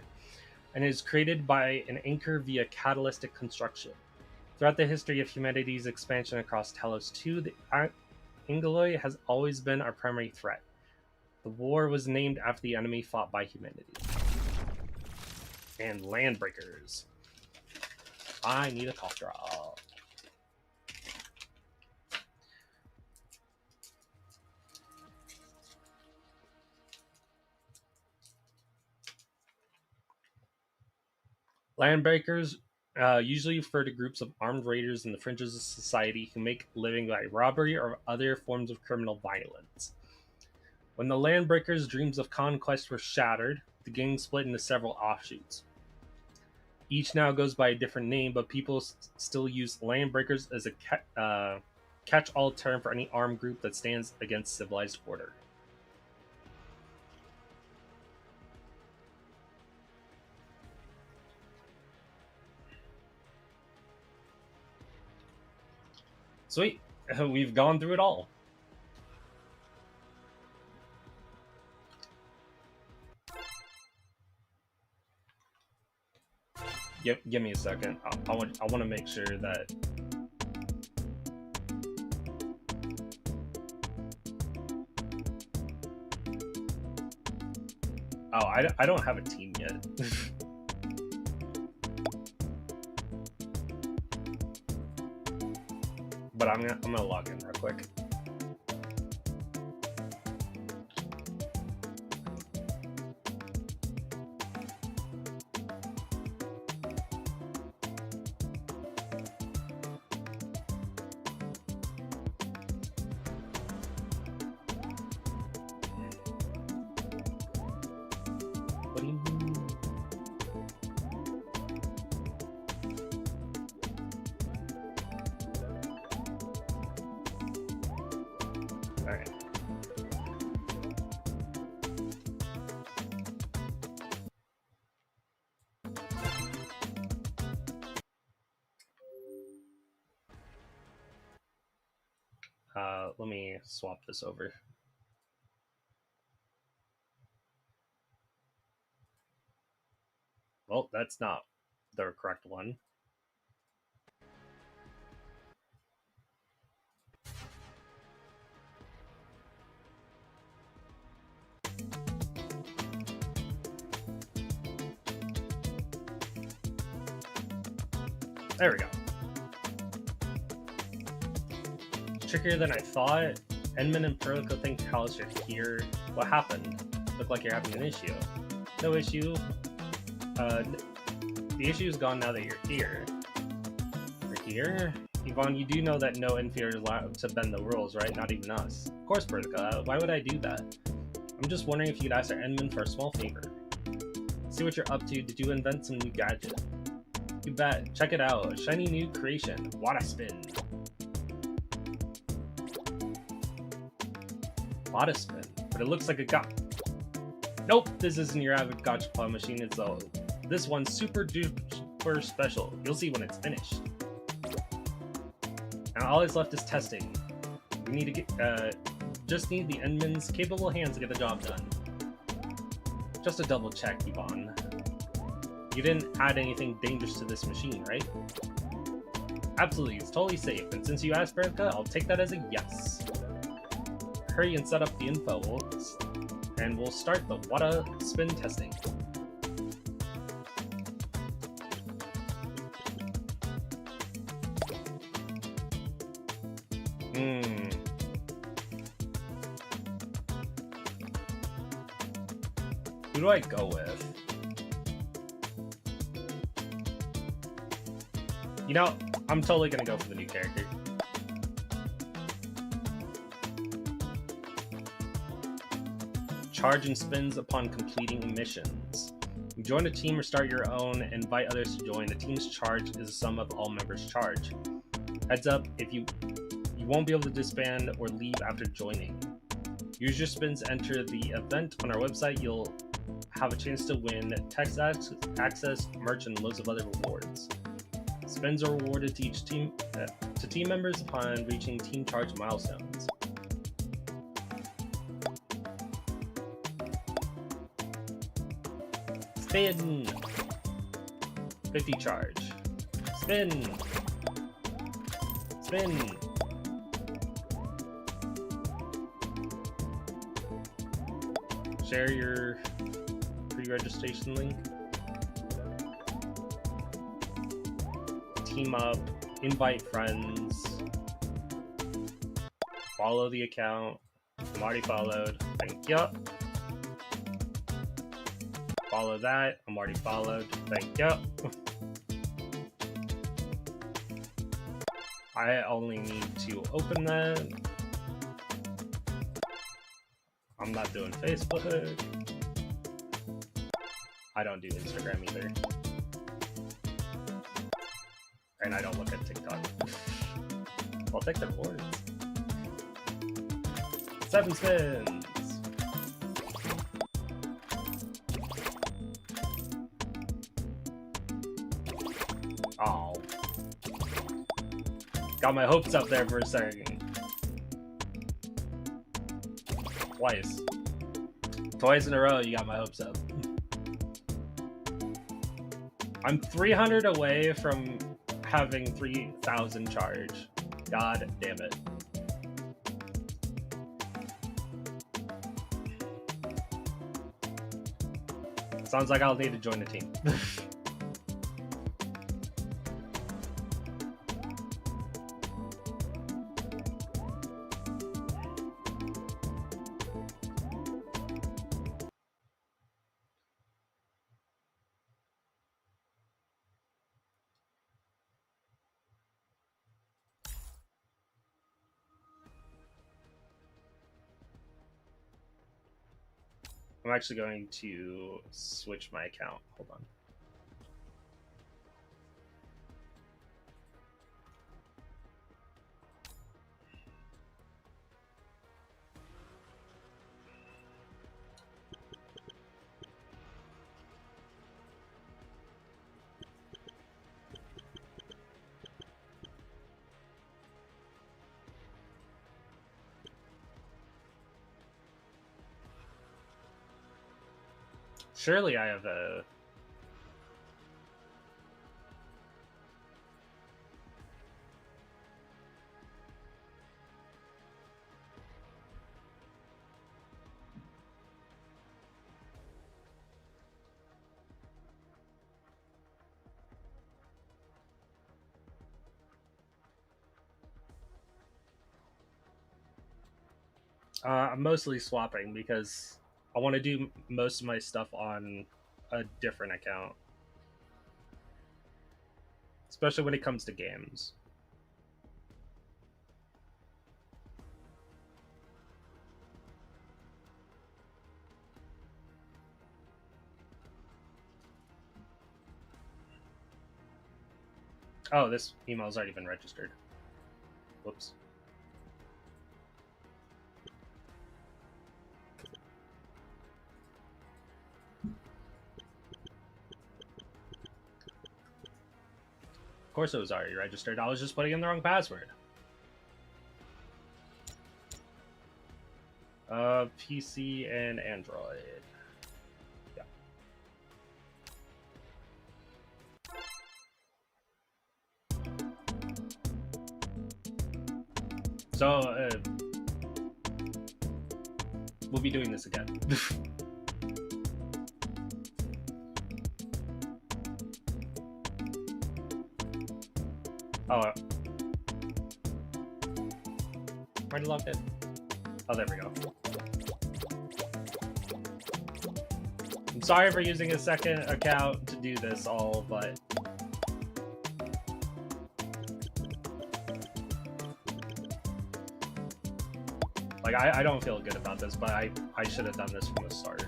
and is created by an anchor via catalytic construction. Throughout the history of humanity's expansion across Talos 2, the Angeloi has always been our primary threat. The war was named after the enemy fought by humanity. And Landbreakers. I need a cough drop. Landbreakers usually refer to groups of armed raiders in the fringes of society who make a living by robbery or other forms of criminal violence. When the Landbreakers' dreams of conquest were shattered, the gang split into several offshoots. Each now goes by a different name, but people still use Landbreakers as a catch-all term for any armed group that stands against civilized order. Sweet, we've gone through it all. Give me a second. I want to make sure that. Oh, I don't have a team yet. But I'm gonna log in real quick. What do you mean? All right. Let me swap this over. Well, that's not the correct one. There we go. Trickier than I thought. Edmund and Perlico think Talos are here. What happened? Look like you're having an issue. No issue. The issue's gone now that you're here. You're here? Yvonne, you do know that no inferior is allowed to bend the rules, right? Not even us. Of course, Perlico. Why would I do that? I'm just wondering if you could ask our Edmund for a small favor. See what you're up to. Did you invent some new gadget? You bet. Check it out. A shiny new creation. Wadaspin. Wadaspin. But it looks like a Nope, this isn't your average gachapon machine. It's this one's super duper special. You'll see when it's finished. Now all that's left is testing. We need to get just need the Edmund's capable hands to get the job done. Just a double check, Yvonne. You didn't add anything dangerous to this machine, right? Absolutely, it's totally safe. And since you asked, Berka, I'll take that as a yes. Hurry and set up the info, and we'll start the Wada spin testing. Who do I go with? You know, I'm totally gonna go for the new character. Charge and spins upon completing missions. You join a team or start your own and invite others to join. The team's charge is the sum of all members' charge. Heads up, if you won't be able to disband or leave after joining. Use your spins to enter the event on our website. You'll have a chance to win text access, merch, and loads of other rewards. Spins are rewarded to each team to team members upon reaching team charge milestones. Spin! 50 charge. Spin! Spin! Share your pre-registration link. Team up. Invite friends. Follow the account. I'm already followed. Thank you. Follow that. I'm already followed. Thank you. I only need to open that. I'm not doing Facebook. I don't do Instagram either. And I don't look at TikTok. I'll take the rewards. 7 spins. Oh. Got my hopes up there for a second. Twice in a row, you got my hopes up. I'm 300 away from having 3,000 charge. God damn it. Sounds like I'll need to join the team. I'm actually going to switch my account. Hold on. Surely I have a... I'm mostly swapping because I want to do most of my stuff on a different account. Especially when it comes to games. Oh, this email's already been registered. Whoops. Of course it was already registered. I was just putting in the wrong password. PC and Android. Yeah. So, we'll be doing this again. Oh. Already logged in. Oh, there we go. sorry for using a second account to do this all, but like I don't feel good about this, but I should have done this from the start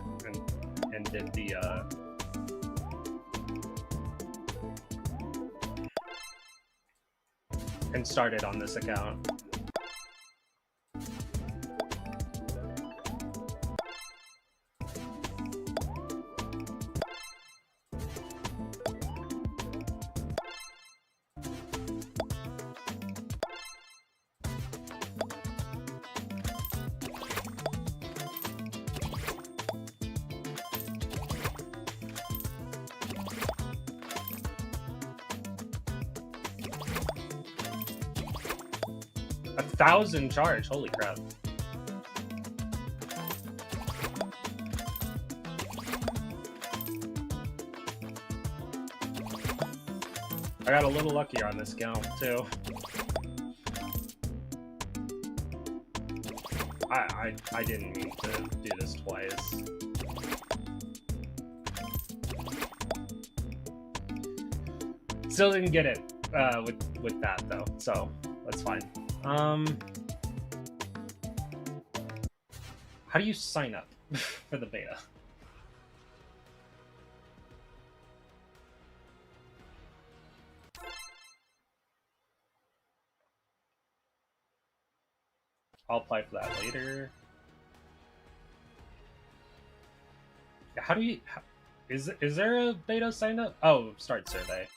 and did the and started on this account. A 1,000 charge, holy crap. I got a little luckier on this count too. I didn't mean to do this twice. Still didn't get it with that though, so that's fine. How do you sign up for the beta? I'll apply for that later. How do you... Is there a beta sign up? Oh, start survey.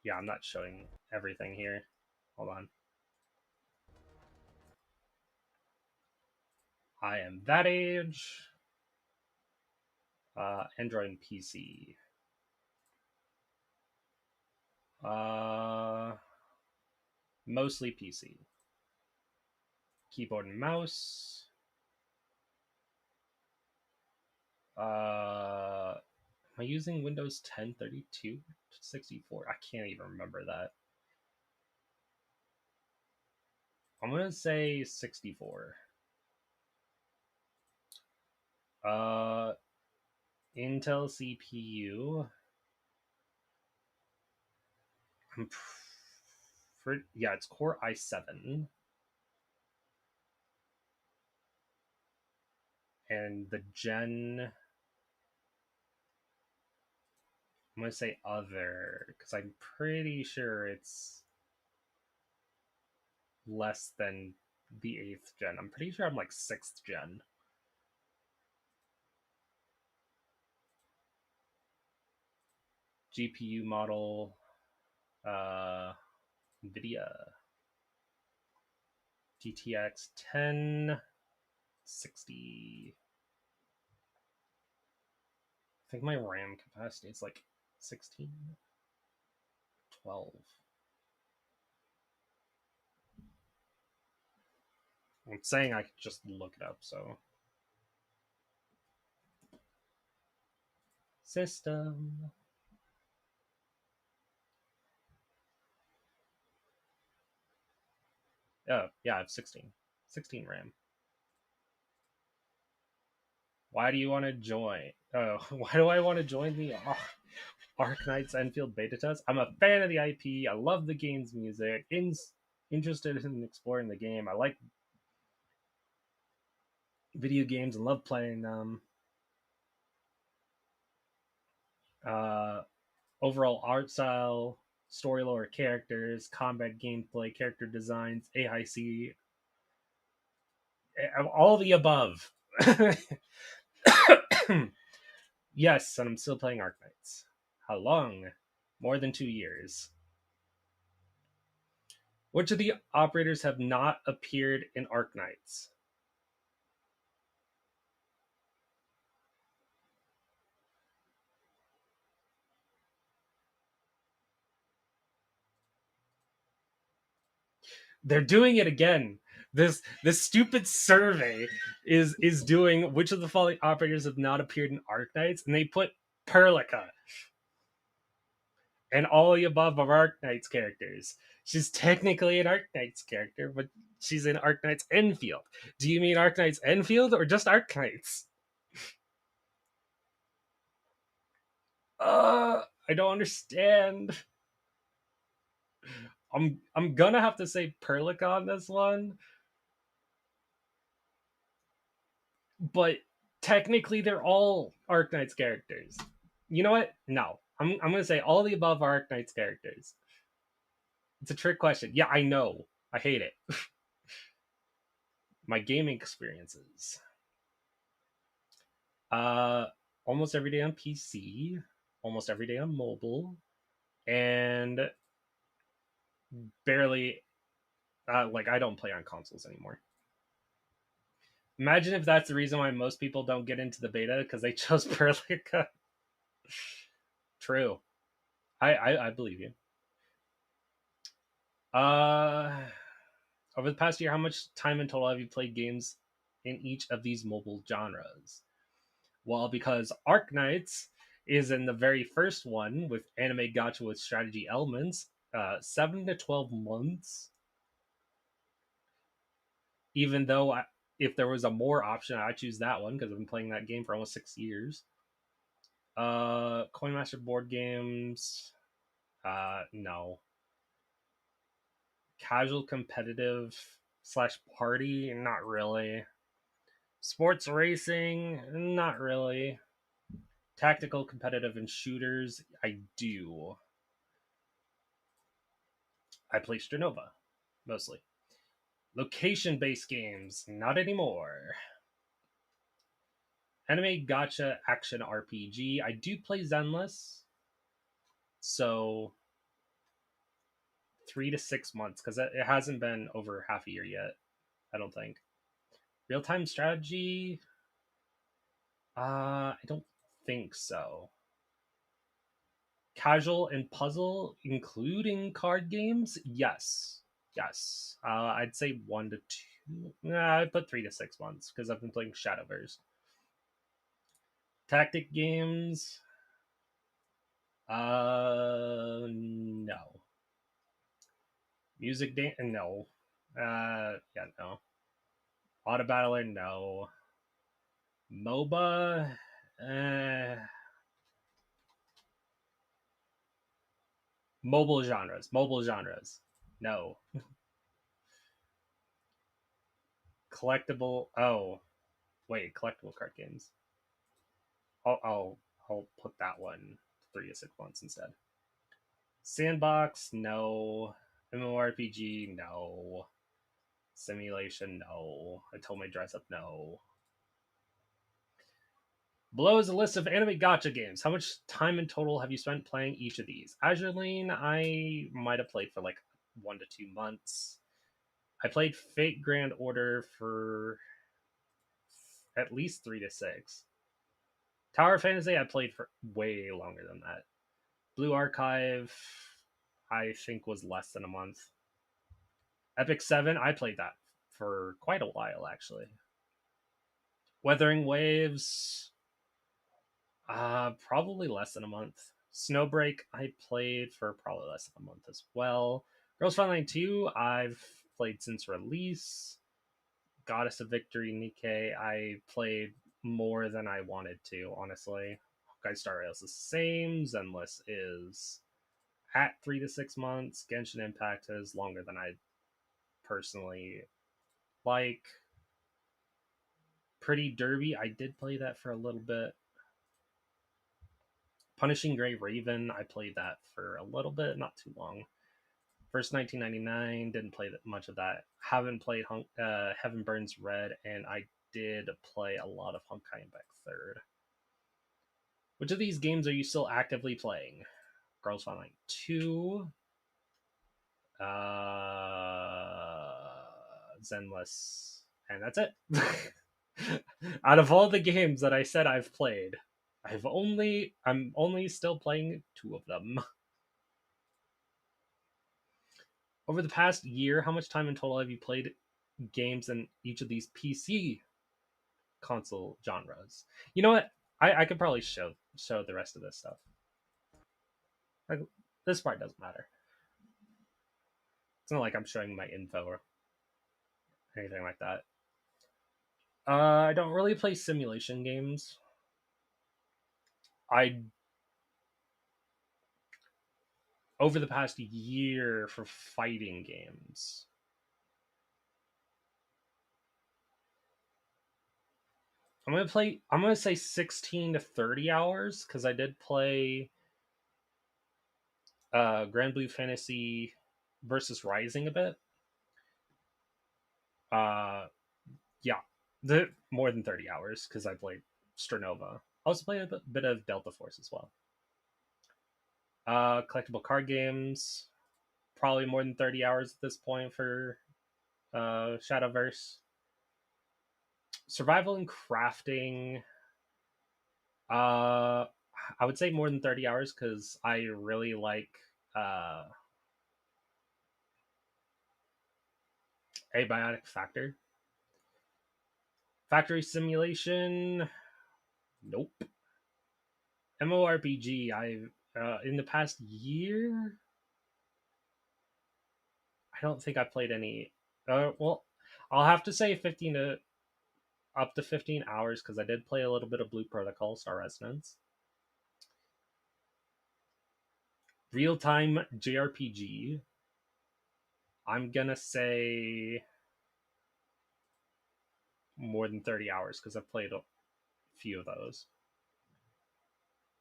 Yeah, I'm not showing everything here. Hold on. I am that age. Android and PC. Mostly PC. Keyboard and mouse. Am I using Windows 10 32 64? I can't even remember that. I'm gonna say 64. Intel CPU. Yeah, it's Core i7. And the gen... I'm gonna say other, because I'm pretty sure it's less than the 8th gen. I'm pretty sure I'm like 6th gen. GPU model, NVIDIA GTX 1060. I think my RAM capacity is like 16, 12. I'm saying I could just look it up, so. System. Oh, yeah, I have 16. 16 RAM. Why do you want to join? Oh, why do I want to join the Arknights Endfield beta test? I'm a fan of the IP. I love the game's music. Interested in exploring the game. I like video games and love playing them. Overall art style, story lore, characters, combat gameplay, character designs, AIC, all the above. Yes, and I'm still playing Arknights. How long? More than 2 years. Which of the operators have not appeared in Arknights? They're doing it again. This stupid survey is doing which of the following operators have not appeared in Arknights, and they put Perlica and all the above of Arknights characters. She's technically an Arknights character, but she's in Arknights Endfield. Do you mean Arknights Endfield or just Arknights? I don't understand. I'm gonna have to say Perlica on this one, but technically they're all Arknights characters. You know what? No, I'm gonna say all the above are Arknights characters. It's a trick question. Yeah, I know. I hate it. My gaming experiences. Almost every day on PC, almost every day on mobile, and barely like I don't play on consoles anymore. Imagine if that's the reason why most people don't get into the beta, because they chose Perlica. True. I believe you. Over the past year, how much time in total have you played games in each of these mobile genres? Well, because Arknights is in the very first one with anime gacha with strategy elements, 7 to 12 months. Even though if there was a more option, I'd choose that one because I've been playing that game for almost 6 years. Coin Master board games, no. Casual competitive / party, not really. Sports racing, not really. Tactical competitive and shooters, I do. I play Stranova, mostly. Location-based games, not anymore. Anime gacha action RPG, I do play Zenless. So 3 to 6 months, because it hasn't been over half a year yet, I don't think. Real-time strategy, I don't think so. Casual and puzzle, including card games, yes. I'd say 1 to 2. I'd put 3 to 6 months because I've been playing Shadowverse. Tactic games, no. Music dance, no. Yeah, no. Auto battler, no. MOBA, mobile genres, no. Collectible, collectible card games. I'll put that one 3 to 6 months instead. Sandbox, no. MMORPG, no. Simulation, no. Atome dress up, no. Below is a list of anime gacha games. How much time in total have you spent playing each of these? Azure Lane, I might have played for like 1 to 2 months. I played Fate Grand Order for at least 3 to 6. Tower Fantasy, I played for way longer than that. Blue Archive, I think was less than a month. Epic 7, I played that for quite a while, actually. Weathering Waves, probably less than a month. Snowbreak, I played for probably less than a month as well. Girls Frontline 2, I've played since release. Goddess of Victory, Nikkei, I played more than I wanted to, honestly. Hawkeye Star Rail is the same. Zenless is at 3 to 6 months. Genshin Impact is longer than I personally like. Pretty Derby, I did play that for a little bit. Punishing Gray Raven, I played that for a little bit, not too long. First 1999, didn't play that much of that. Haven't played Heaven Burns Red, and I did play a lot of Honkai Impact 3rd. Which of these games are you still actively playing? Girls Online 2, Zenless, and that's it. Out of all the games that I said I've played, I'm only still playing 2 of them. Over the past year, how much time in total have you played games in each of these PC console genres. You know what? I could probably show the rest of this stuff. Like, this part doesn't matter. It's not like I'm showing my info or anything like that. I don't really play simulation games. Over the past year for fighting games, I'm gonna say 16 to 30 hours because I did play Grand Blue Fantasy versus Rising a bit. Yeah, more than 30 hours because I played Sternova. I also played a bit of Delta Force as well. Collectible card games, probably more than 30 hours at this point for Shadowverse. Survival and crafting, I would say more than 30 hours because I really like Abiotic Factor. Factory Simulation, nope. MMORPG, in the past year, I don't think I played any. Well, I'll have to say 15 to up to 15 hours because I did play a little bit of Blue Protocol, Star Resonance. Real time JRPG, I'm gonna say more than 30 hours because I've played a few of those.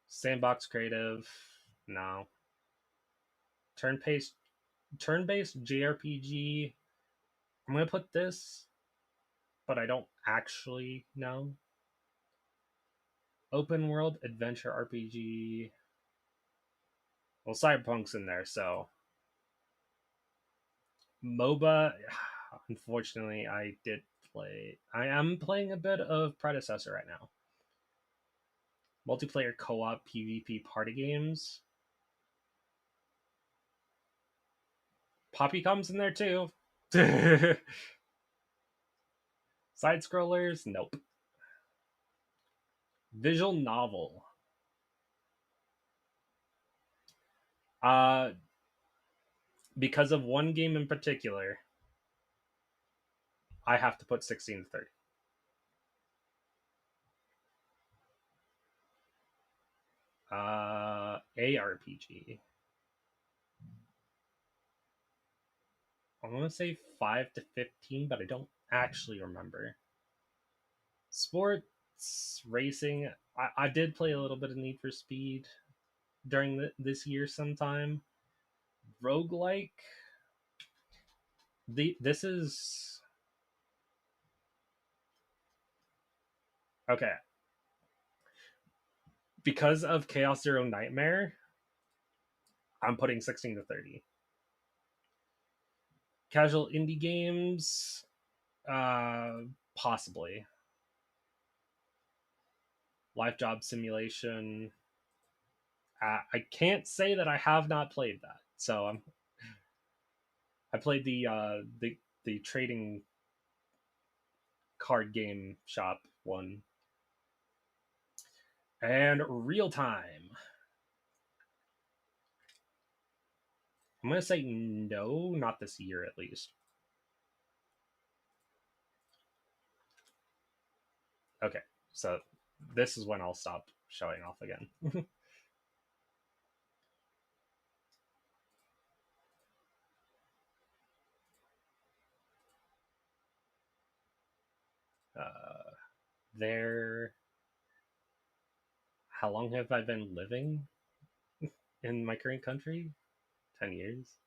Sandbox creative, no. Turn-based JRPG, I'm gonna put this, but I don't actually know. Open world adventure RPG. Well, Cyberpunk's in there, so MOBA. Unfortunately, I am playing a bit of Predecessor right now. Multiplayer co-op PvP party games. Poppy comes in there too. Side scrollers, nope. Visual novel. Because of one game in particular, I have to put 16 to 30. ARPG. I'm gonna say 5 to 15, but I don't actually remember. Sports racing. I did play a little bit of Need for Speed during this year sometime. Roguelike. This is okay. Because of Chaos Zero Nightmare, I'm putting 16 to 30. Casual indie games, possibly. Life Job Simulation. I can't say that I have not played that. So I played the trading card game shop one. And Real Time. I'm gonna say no, not this year at least. Okay, so this is when I'll stop showing off again. There. How long have I been living in my current country? 10 years.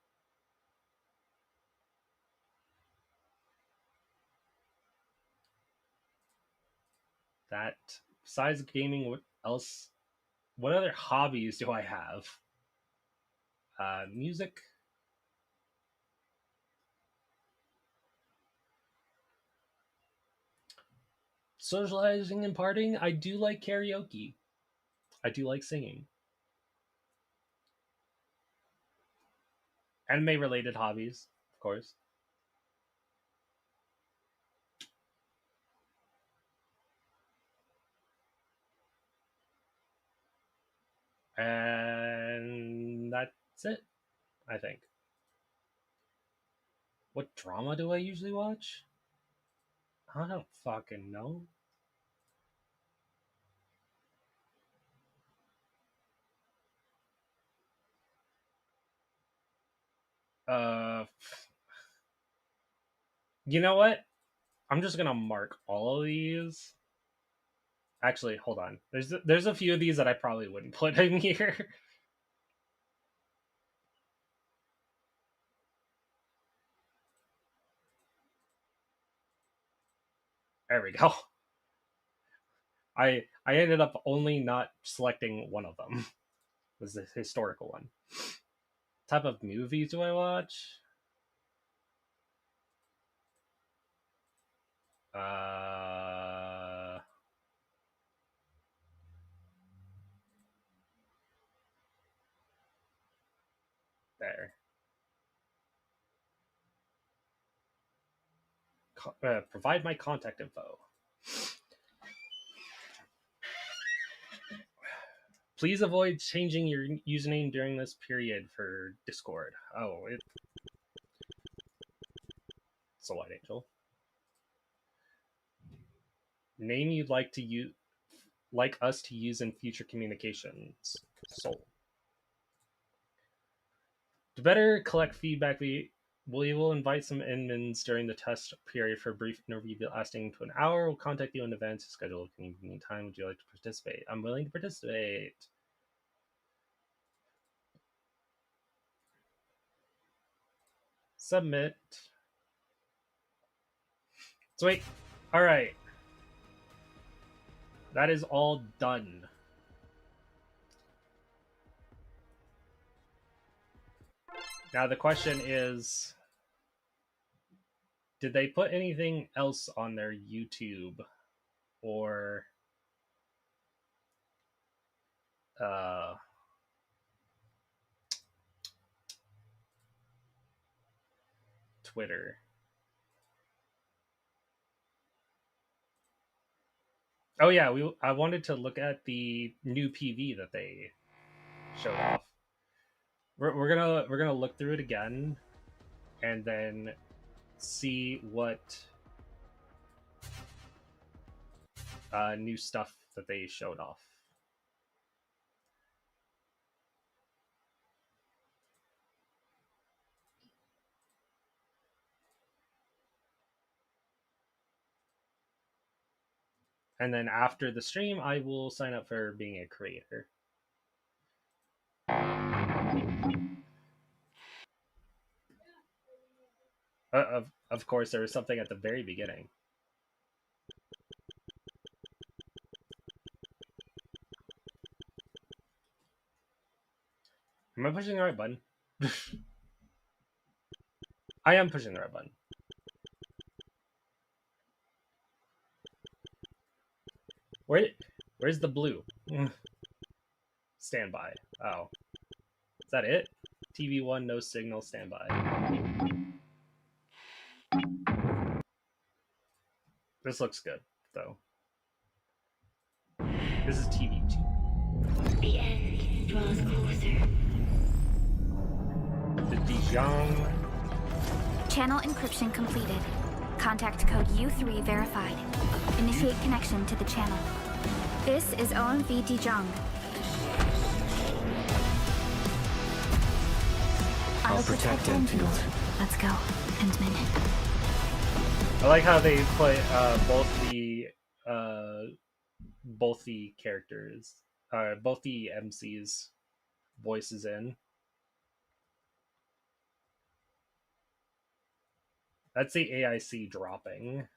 That, besides gaming, what other hobbies do I have? Music. Socializing and partying. I do like karaoke. I do like singing. Anime related hobbies, of course. And that's it, I think. What drama do I usually watch? I don't fucking know. You know what? I'm just gonna mark all of these. Actually, hold on. There's a few of these that I probably wouldn't put in here. There we go. I ended up only not selecting one of them. It was the historical one. Type of movies do I watch? There. Provide my contact info. Please avoid changing your username during this period for Discord. Oh, it's a White Angel. Name you'd like us to use in future communications. Soul. To better collect feedback, we will invite some admins during the test period for a brief interview lasting to an hour. We'll contact you in advance to schedule a convenient time. Would you like to participate? I'm willing to participate. Submit. Sweet. All right. That is all done. Now the question is, did they put anything else on their YouTube or Twitter? Oh yeah, I wanted to look at the new PV that they showed off. We're gonna look through it again, and then see what new stuff that they showed off. And then after the stream, I will sign up for being a creator. Of course, there was something at the very beginning. Am I pushing the right button? I am pushing the right button. Where's the blue? Standby. Oh. Is that it? TV1, no signal, standby. This looks good, though. This is TV2. The end draws closer. The Dijon. Channel encryption completed. Contact code U3 verified. Initiate connection to the channel. This is OMV Dijon. I'll protect Enfield. Let's go, Endman. I like how they put both the characters, both the MCs' voices in. That's the AIC dropping.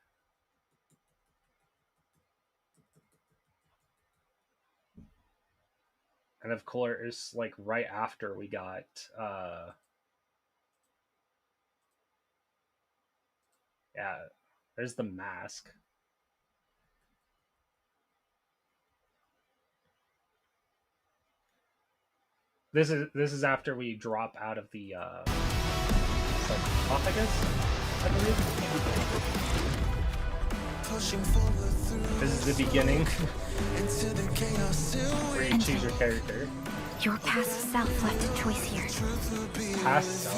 And of course, like right after we got yeah, there's the mask. This is after we drop out of the sarcophagus, I believe. This is the beginning. Where you choose your character. Your past self left a choice here. Past self.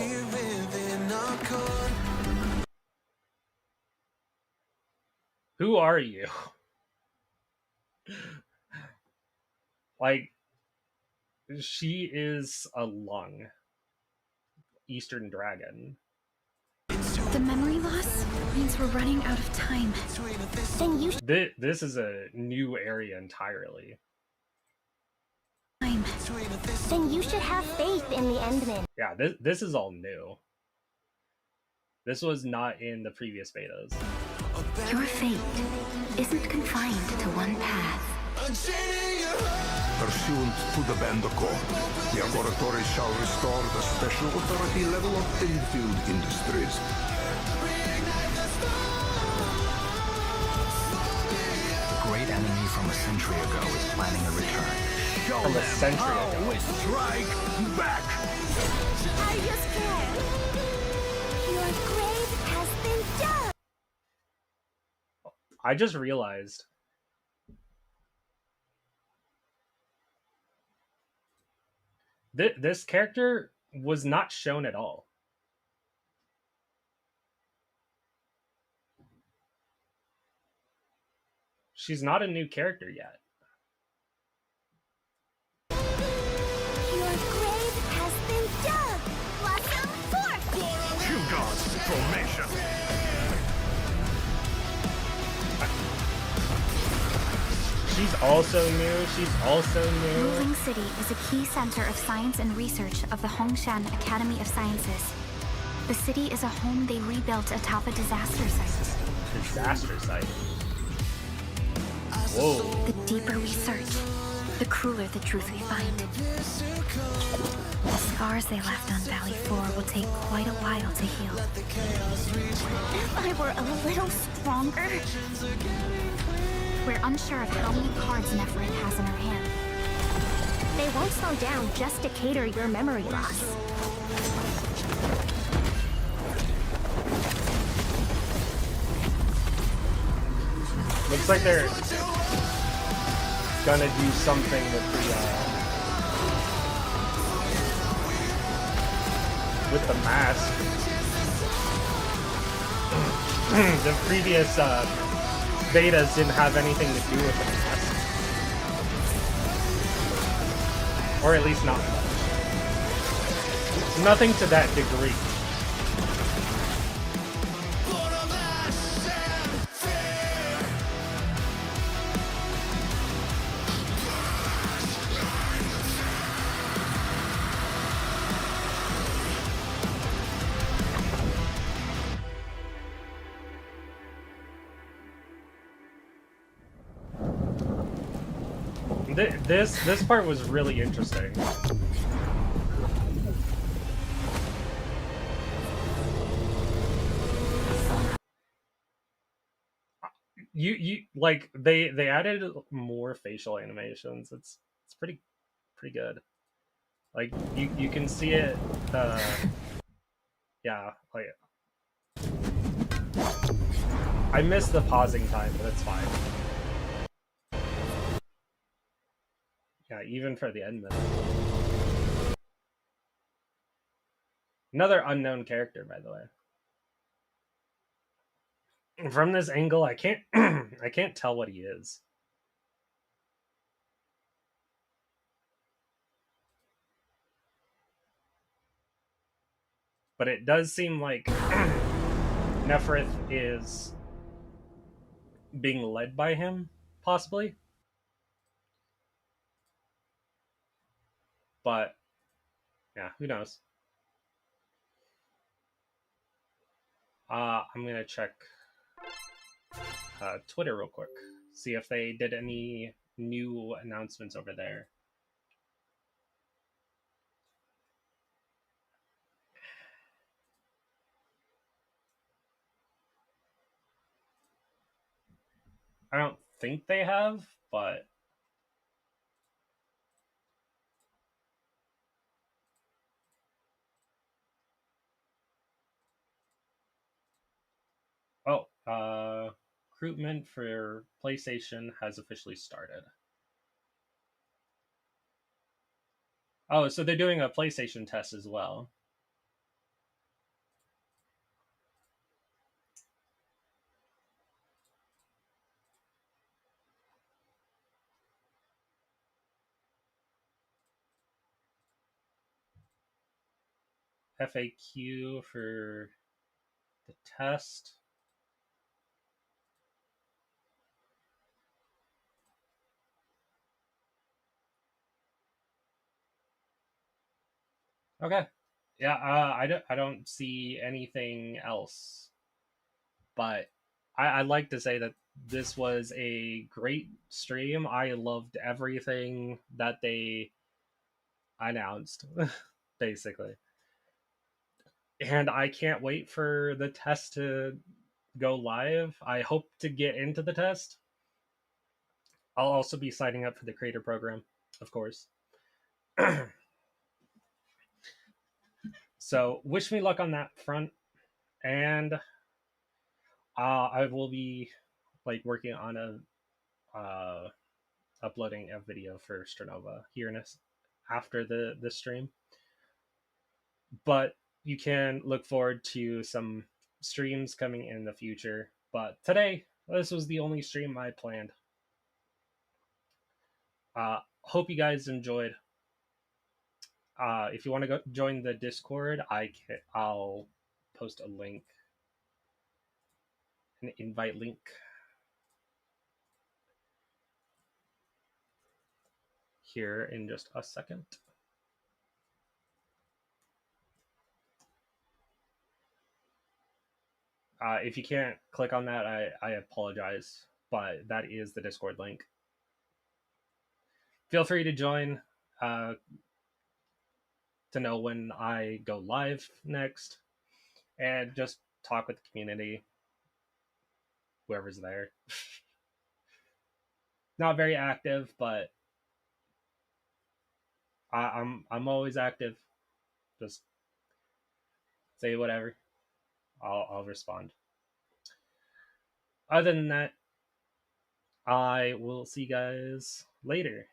Who are you? Like, she is a lung. Eastern dragon. The memory loss means we're running out of time. Then you This is a new area entirely. Then you should have faith in the Endmen. Yeah, this is all new. This was not in the previous betas. Your fate isn't confined to one path. Pursuant to the Band Accord, the Laboratory shall restore the special authority level of Endfield Industries. The great enemy from a century ago is planning a return. From a century ago. We strike back! Are you scared? Your grave has been dug! I just realized. This character was not shown at all. She's not a new character yet. Your grave has been dug! Blossom forth! Two gods, formation! She's also new. She's also new. Ruling City is a key center of science and research of the Hongshan Academy of Sciences. The city is a home they rebuilt atop a disaster site. Disaster site. Whoa. The deeper we search, the crueler the truth we find. The scars they left on Valley 4 will take quite a while to heal. If I were a little stronger... We're unsure of how many cards Neferit has in her hand. They won't slow down just to cater your memory loss. Looks like they're gonna do something with the mask. The previous betas didn't have anything to do with the mask, or at least not much. Nothing to that degree. This part was really interesting. You like they added more facial animations. It's pretty good. Like you can see it. Yeah, like I missed the pausing time, but it's fine. Yeah, even for the end minute. Another unknown character, by the way. From this angle, I can't I can't tell what he is. But it does seem like Neferith is being led by him, possibly. But yeah, who knows? I'm gonna check Twitter real quick, see if they did any new announcements over there. I don't think they have, but recruitment for PlayStation has officially started. Oh, so they're doing a PlayStation test as well. FAQ for the test. Okay. Yeah, I don't see anything else. But I'd like to say that this was a great stream. I loved everything that they announced, basically. And I can't wait for the test to go live. I hope to get into the test. I'll also be signing up for the creator program, of course. So wish me luck on that front, and I will be like working on uploading a video for Stranova here in after the stream. But you can look forward to some streams coming in the future. But today, this was the only stream I planned. Hope you guys enjoyed. If you want to go join the Discord, I'll post a link, an invite link. Here in just a second. If you can't click on that, I apologize, but that is the Discord link. Feel free to join to know when I go live next, and just talk with the community, whoever's there. Not very active, but I'm always active. Just say whatever. I'll respond. Other than that, I will see you guys later.